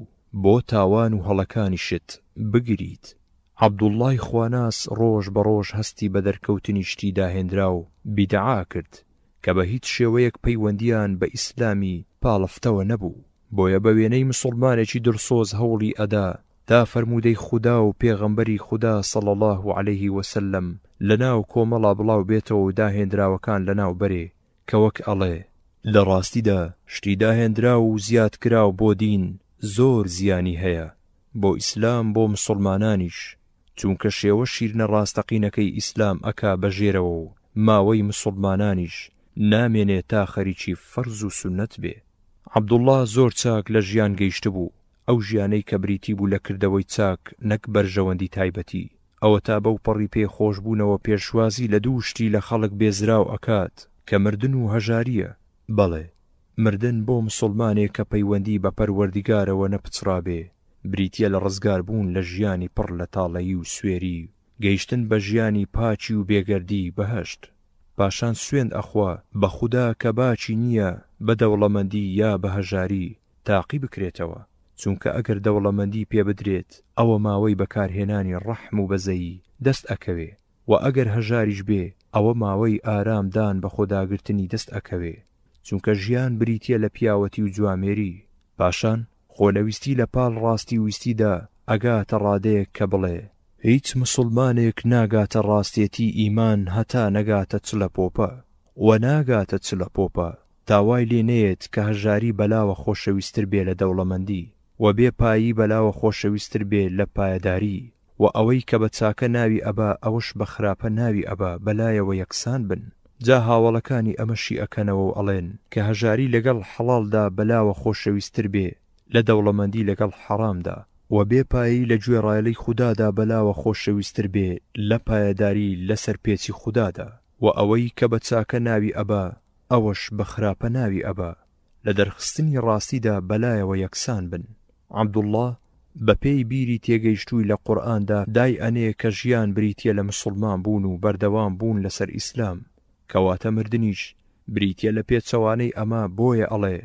بۆ تاوان و هەڵەکانی شت بگریت. عەبدوڵڵای خواناس ڕۆژ بە ڕۆژ هەستی بە دەرکەوتنی شتی داهێنرا و بیدعا کرد کە بە هیچ شێوەیەک پەیوەندیان بە ئیسلامی پاڵفتەوە نەبوو. بۆیە بە وێنەی مسڵمانێکی دڵسۆز هەوڵی ئەدا تا فەرمودەی خوددا و پێغەمبەری خوددا صلی الله عليه وسلم لەناو کۆمەڵا بڵاو بێتەوە و داهێنراوەکان لەناو بەرێ کە وەک ئەڵێ لە ڕاستیدا شتی داهێنرا و زیاد کراو بۆ دین زۆر زیانی هەیە، بۆ ئیسلام بۆ مسڵمانانیش، چونکە شێوە شیرنە ڕاستەقینەکەی ئیسلام ئەکا بەژێرەوە و ماوەی مسڵمانانیش نامێنێ تا خەریکی فەرز و سونەت بێ. عەبدوڵڵاه زۆر چاک لە ژیان گەیشت بوو، ئەو ژیانەی کە بریتی بوو لە کردەوەی چاک نەک بەرژەوەندی تایبەتی. ئەوە تا بەو پەڕی پێخۆش بوونەوە پێشوازی لە دوو شتی لە خەڵک بێزراو ئەکات کە مردن و هەژاریە. بەڵێ مردن بۆ مسڵمانێک کە پەیوەندی بە پەروەردگارەوە نەپچڕابێ بریتیە لە ڕزگار بوون لە ژیانی پڕ لە تاڵەیی و سوێری، گەیشتن بە ژیانی پاچی و بێگەردی بەهەشت. پاشان سوێند ئەخوا بە خوددا کە باچی نییە بە دەوڵەمەندی یا بە هەژاری تاقی بکرێتەوە، چونکە ئەگەر دەوڵەمەندی پێ بدرێت ئەوە ماوەی بەکارهێنانی ڕەحم و بەزەیی دەست ئەکەوێ، و ئەگەر هەژاریش بێ ئەوە ماوەی ئارامدان بە خۆداگرتنی دەست ئەکەوێ، چونکە ژیان بریتیە لە پیاوەتی و جوامێری. پاشان خۆلەویستی لە پاڵ ڕاستی ویستیدا ئەگاتە ڕادەیەک کە بڵێ هیچ مسڵمانێک ناگاتە ڕاستێتی ئیمان هەتا نەگاتە چلە پۆپە، و ناگاتە چلە پۆپە تاوای لێ نەیەت کە هەژاری بەلاوە خۆشەویستتر بێ لە دەوڵەمەندی، و بێ پایی بەلاوە خۆشەویستتر بێ لە پایەداری، و ئەوەی کە بە چاکە ناوی ئەبا ئەوەش بە خراپە ناوی ئەبا بەلایەوە یەکسان بن. جا هاوڵەکانی ئەمەشی ئەکەنەوە و ئەڵێن کە هەژاری لەگەڵ حەڵالدا بەلاوە خۆشەویستتر بێ لە دەوڵەمەندی لەگەڵ حەرامدا، و بێ پایی لە گوێڕایەڵەی خوددادا بەلاوە خۆشەویستتر بێ لە پایەداری لەسەر پێچی خوددادا، و ئەوەی کە بە چاکە ناوی ئەبا ئەوەش بە خراپە ناوی ئەبا لە دەرخستنی ڕاستیدا بەلایەوە یەکسان بن. عەبدوڵڵاه بە پێی بیری تێگەیشتووی لە قورئاندا دای ئەنێ کە ژیان بریتیە لە مسلمان بوون و بەردەوام بوون لەسەر ئیسلام، کەواتە مردنیش بریتیە لە پێچەوانەی ئەمە. بۆیە ئەڵێ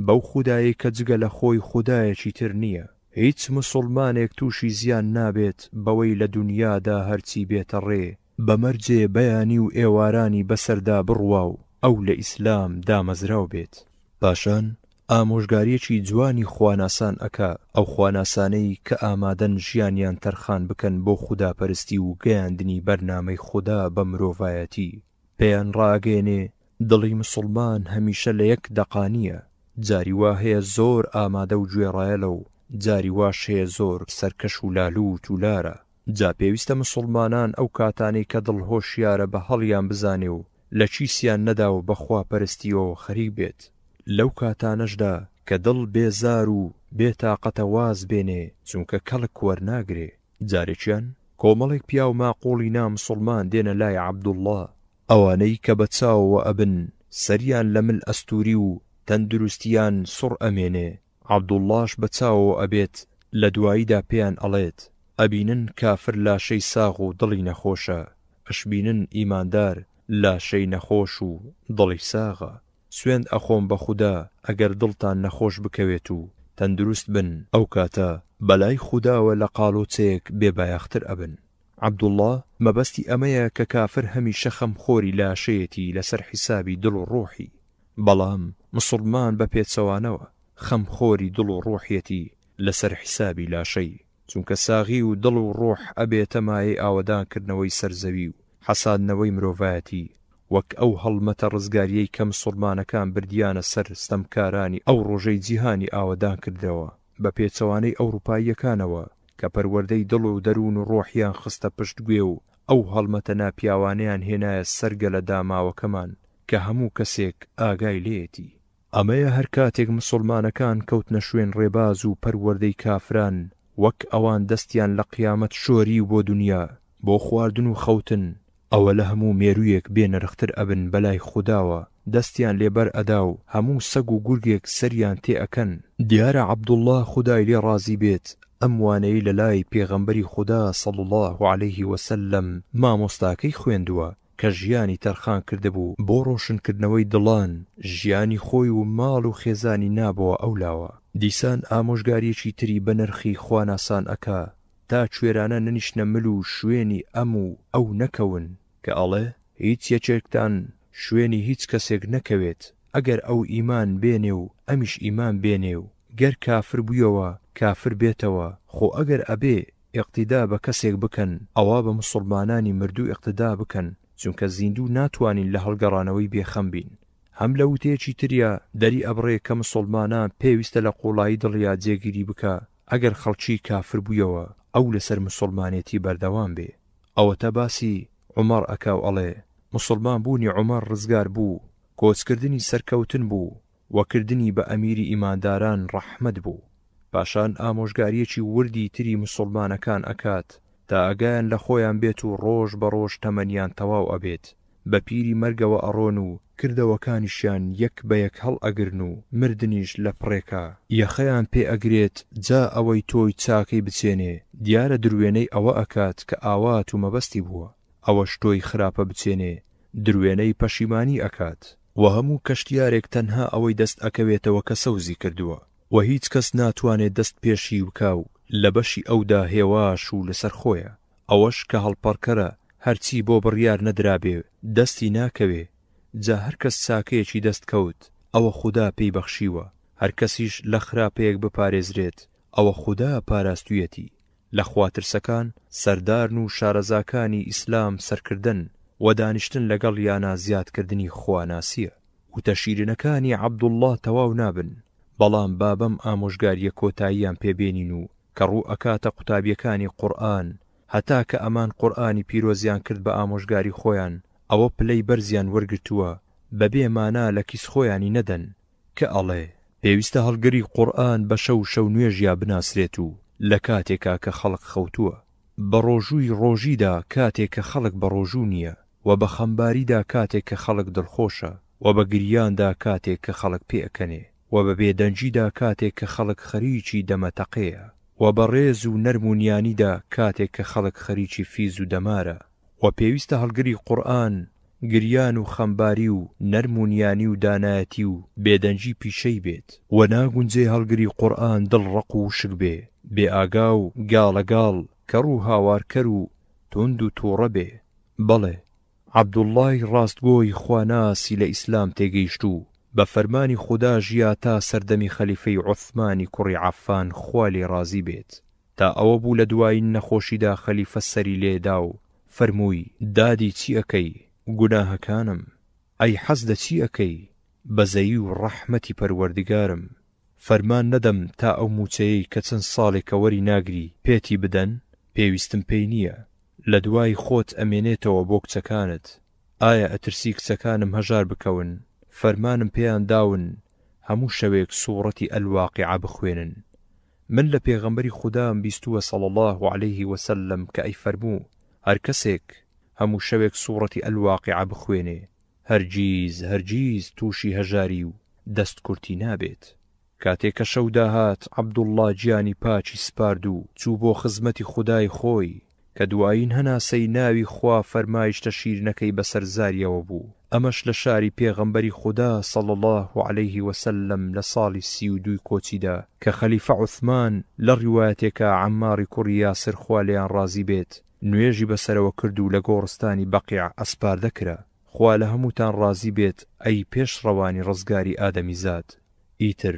بەو خودایی کە جگە لە خۆی خودایەکی تر نییە، هیچ مسلمانێک تووشی زیان نابێت بەوەی لە دونیادا هەرچی بێتە ڕێ بەمەرجێ بەیانی و ئێوارانی بەسەردا بڕوا و ئەو لە ئیسلام دامەزراو بێت. پاشان ئامۆژگاریەکی جوانی خواناسان ئەکا، ئەو خواناسانەی کە ئامادەن ژیانیان تەرخان بکەن بۆ خوداپەرستی و گەیاندنی بەرنامەی خوددا بە مرۆڤایەتی. پێیان ڕاگەێنێ دڵی مسلمان هەمیشە لە یەک دەقانیە، جاری وا هەیە زۆر ئامادە و گوێڕایەلە و جاری واش هەیە زۆر سەرکەش و لالوو و تولارە. جا پێویستە مسلمانان ئەو کاتانەی کە دڵهۆشیارە بە هەڵیان بزانێ و لە چیسیان نەدا و بەخوا پەرستیەوە خەریک بێت. لەو کاتانەشدا کە دڵ بێزار و بێتاقەتە واز بێنێ چونکە کەڵک وەرناگرێ. جارێکیان کۆمەڵێک پیا و ماقۆڵی نامسڵمان دێنە لای عەبدوڵڵاه، ئەوانەی کە بە چاوەوە ئەبن سەریان لە مل ئەستوری و تەندروستیان سوڕ ئەمێنێ. عەبدوڵڵاش بە چاوەوە ئەبێت، لە دواییدا پێیان ئەڵێت ئەبینن کافر لاشەی ساغ و دڵی نەخۆشە، ئەشبینن ئیماندار لاشەی نەخۆش و دڵی ساغە. سوێند ئەخۆم بە خودا ئەگەر دڵتان نەخۆش بکەوێت و تەندروست بن، ئەو کاتە بەلای خوداوە لە قاڵۆچەیەک بێبایەختر ئەبن. عەبدوڵڵاه مەبەستی ئەمەیە کە کافر هەمیشە خەمخۆری لاشەیەتی لەسەر حیسابی دڵ و ڕۆحی، بەڵام مسلمان بە پێچەوانەوە خەمخۆری دڵ و ڕۆحیەتی لەسەر حیسابی لاشەی، چونکە ساغی و دڵ و ڕۆح ئەبێتە مایەی ئاوەدانکردنەوەی سەرزەوی و حەسادنەوەی مرۆڤایەتی، وەک ئەو هەڵمەتە ڕزگاریەی کە مسلمانەکان بردیانە سەر ستەمکارانی ئەو ڕۆژەی جیهانی ئاوەدان کردەوە بە پێچەوانەی ئەوروپاییەکانەوە کە پەروەردەی دڵ و دەروون و ڕۆحیان خستە پشتگوێ و ئەو هەڵمەتە ناپیاوانەیان هێنایە سەرگە لە داماوەکەمان کە هەموو کەسێک ئاگای لێتی. ئەمەیە هەر کاتێک مسلمانەکان کەوتنە شوێن ڕێباز و پەروەردەی کافران، وەک ئەوان دەستیان لە قیامەت شۆری بۆ دنیا بۆ خواردن و خەوتن، ئەوە لە هەموو مێروویەک بێنرختر ئەبن بەلای خوداوە، دەستیان لێبەر ئەدا و هەموو سەگ و گورگێک سەریان تێ ئەکەن. دیارە عەبدوڵڵاه خودای لێ ڕازی بێت ئەم وانەی لە لای پێغەمبەری خوددا صلی الله عەلەیه وسلم مامۆستاکەی خوێندووە کە ژیانی تەرخان کردبوو بۆ ڕۆشنکردنەوەی دڵان، ژیانی خۆی و ماڵ و خێزانی نابەوە ئەولاوە. دیسان ئامۆژگاریەکی تری بە نرخی خواناسان ئەکا تا کوێرانە نەنیشنە مل و شوێنی ئەم و ئەو نەکەون، کە ئەڵێ هیچ یەکێکتان شوێنی هیچ کەسێک نەکەوێت ئەگەر ئەو ئیمان بێنێ و ئەمیش ئیمان بێنێ و گەر کافر بوویەوە کافر بێتەوە، خۆ ئەگەر ئەبێ ئیقتیدا بە کەسێک بکەن ئەوا بە مسلمانانی مردوو ئیقتیدا بکەن، چونکە زیندوو ناتوانین لە هەڵگەڕانەوەی بێخەم بین. هەم لە وتەیەکی تریا دەری ئەبڕێ کە مسلمانان پێویستە لە قوڵایی دڵیا جێگیری بکە ئەگەر خەڵکی کافر بوویەوە ئەو لەسەر مسلمانێتی بەردەوام بێ. ئەوەتە باسی عومەر ئەکا و ئەڵێ مسلمان بوونی عومەر ڕزگار بوو، کۆچکردنی سەرکەوتن بوو، وەکردنی بە ئەمیری ئیمانداران ڕەحمەت بوو. پاشان ئامۆژگاریەکی وردی تری مسلمانەکان ئەکات تا ئەگایان لە خۆیان بێت و ڕۆژ بە ڕۆژ تەمەنیان تەواو ئەبێت، بە پیری مەرگەوە ئەڕۆن و کردەوەکانیشیان یەک بە یەک هەڵ ئەگرن و مردنیش لە پڕێکە یەخەیان پێ ئەگرێت، جا ئەوەی تۆی چاکەی بچێنێ دیارە دروێنەی ئەوە ئەکات کە ئاوات و مەبەستی بووە، ئەوەش تۆی خراپە بچێنێ دروێنەی پەشیمانی ئەکات. و هەموو کەشتیارێک تەنها ئەوەی دەست ئەکەوێتەوە کە سەوزی کردووە و هیچ کەس ناتوانێت دەست پێشی بکاو لە بەشی ئەودا هێواش و لەسەر خۆیە. ئەوەش کە هەڵپەڕکەرە هەرچی بۆ بڕیار نەدرابێ دەستی ناکەوێ، جا هەر کەس چاکەیەکی دەست کەوت ئەوە خوددا پێی بەخشیوە، هەر کەسیش لە خراپەیەک بپارێزرێت ئەوە خوددا پاراستویەتی. لە خواترسەکان سەردارن و شارەزاکانی ئیسلام سەرکردن و دانیشتن لەگەڵ یانا زیادکردنی خواناسیە. وتە شیرینەکانی عەبدوڵڵاه تەواو نابن، بەڵام بابەم ئامۆژگاریە کۆتاییان پێبێنین و کە ڕوو ئەکاتە قوتابیەکانی قورئان، هەتا کە ئەمان قورئانی پیرۆزیان کرد بە ئامۆژگاری خۆیان، ئەوە پلەی بەرزیان وەرگرتووە بەبێ مانا لە کیس خۆیانی نەدەن، کە ئەڵێ پێویستە هەڵگری قورئان بە شەو نوێژیا بناسرێت و لە کاتێکا کە خەڵق خەوتووە، بە ڕۆژووی ڕۆژیدا کاتێک کە خەڵق بە ڕۆژوو نییە و بە خەمباریدا کاتێک کە خەڵق دڵخۆشە، و بە گریاندا کاتێک کە خەڵک پێەکەنێ و بە بێدەنجیدا کاتێک کە خەڵک خەریکی دەمەتەقەیە و بە ڕێز و نەرمونیانیدا کاتێک کە خەڵک خەریکی فیز و دەمارە و پێویستە هەڵگری قورئان گریان و خەمباری و نەرمونیانی و دانایەتی و بێدەنجی پیشەی بێت و ناگونجێ هەڵگری قورئان دڵڕق و شک بێ بێ ئاگا و گاڵەگاڵ کەڕ و هاوارکەر و تند و تووڕە بێ. بەڵێ عەبدوڵڵای ڕاستگۆی خواناسی لە ئیسلام تێگەیشت و بە فەرمانی خودا ژیا تا سەردەمی خەلیفەی عوثمانی کوڕی عەفان خوا لێ ڕازی بێت تا ئەوە بوو لە دوای نەخۆشیدا خەلیفە سەری لێدا و فەرمووی دادی چی ئەکەی گوناهەکانم ئەی حەز دە چی ئەکەی بەزەیی و ڕەحمەتی پەروەردگارم فەرمان نەدەم تا ئەو موچەیەی کە چەند ساڵێکە وەری ناگری پێتی بدەن پێویستم پێی نییە لە دوای خۆت ئەمێنێتەوە بۆ کچەکانت ئایا ئەترسی کچەکانم هەژار بکەون فەرمانم پێیان داون هەموو شەوێک سوورەتی ئەلواقیعە بخوێنن من لە پێغەمبەری خودام بیستووە صلی الله عليه وسلم کە ئەی فەرموو هەر کەسێک هەموو شەوێک سوورەتی ئەلواقیعە بخوێنێ هەرگیز تووشی هەژاری و دەست کورتی نابێت. کاتێک کە شەو داهات عەبدوڵڵا گیانی پاچی سپارد و چوو بۆ خزمەتی خودای خۆی کە دوایین هەناسەی ناوی خوا فەرمایشتە شیرنەکەی بەسەر زاریەوە بوو. ئەمەش لە شاری پێغەمبەری خوددا صلی الله عليه وسلم لە ساڵی 32 کۆچیدا کە خەلیفە عوثمان لە ڕیوایەتێکە عەماری کوڕی یاسر خوا لێیان ڕازی بێت نوێژی بەسەرەوە کرد و لە گۆڕستانی بەقیع ئەسپاردە کرا. خوا لە هەمووتان ڕازی بێت ئەی پێشڕەوانی ڕزگاری ئادەمیزاد. ئیتر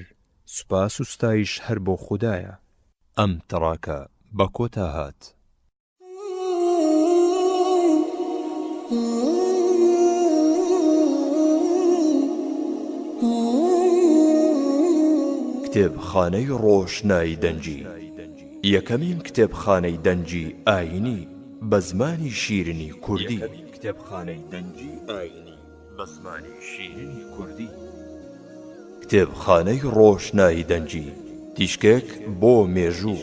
سوپاس و ستایش هەر بۆ خودایە. ئەم تەڕاکە بە کۆتا هات. کتێبخانەی ڕۆشنایی دەنجی یەکەمین کتێبخانەی دەنجی ئاینی بە زمانی شیرینی کوردی. کتێبخانەی دەنجی ئاینی بە زمانی شیرینی کوردی. کتێبخانەی ڕۆشنایی دەنجی تیشکێک بۆ مێژوو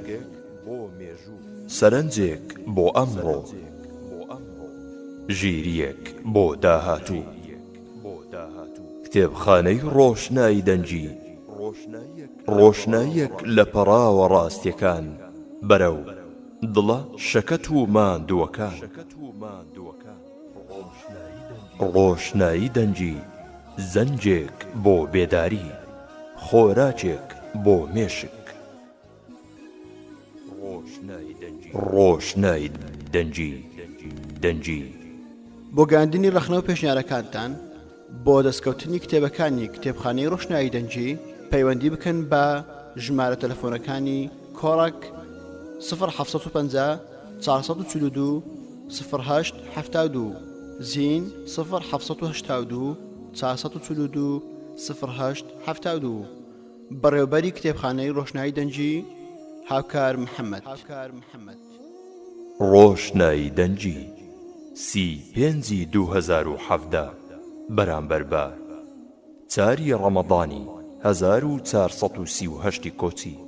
سەرنجێک بۆ ئەمڕۆ ژیریەک بۆ داهاتوو. کتێبخانەی ڕۆشنایی دەنجی ڕۆشناییەک لە پەڕاوە ڕاستیەکان بەرەو دڵە شەکەت و ماندووەکان. ڕۆشنایی دەنجی زەنجێک بۆ بێداری خۆراکێک بۆ مێشک. ڕۆشنایی دەنجی
بۆ گەاندنی ڕەخنە و پێشنیارەکانتان بۆ دەستکەوتنی کتێبەکانی کتێبخانەی ڕۆشنایی دەنجی پەیوەندی بکەن بە ژمارە تەلەفۆنەکانی کۆڕک 075 442 0872 زین 072 442 0872 بەڕێوەبەری کتێبخانەی ڕۆشنایی دەنجی هاوکار محەممەد.
ڕۆشنایی دەنجی 35 2017 بەرامبەر بە 4 ڕەمەضانی 1438 کۆچی.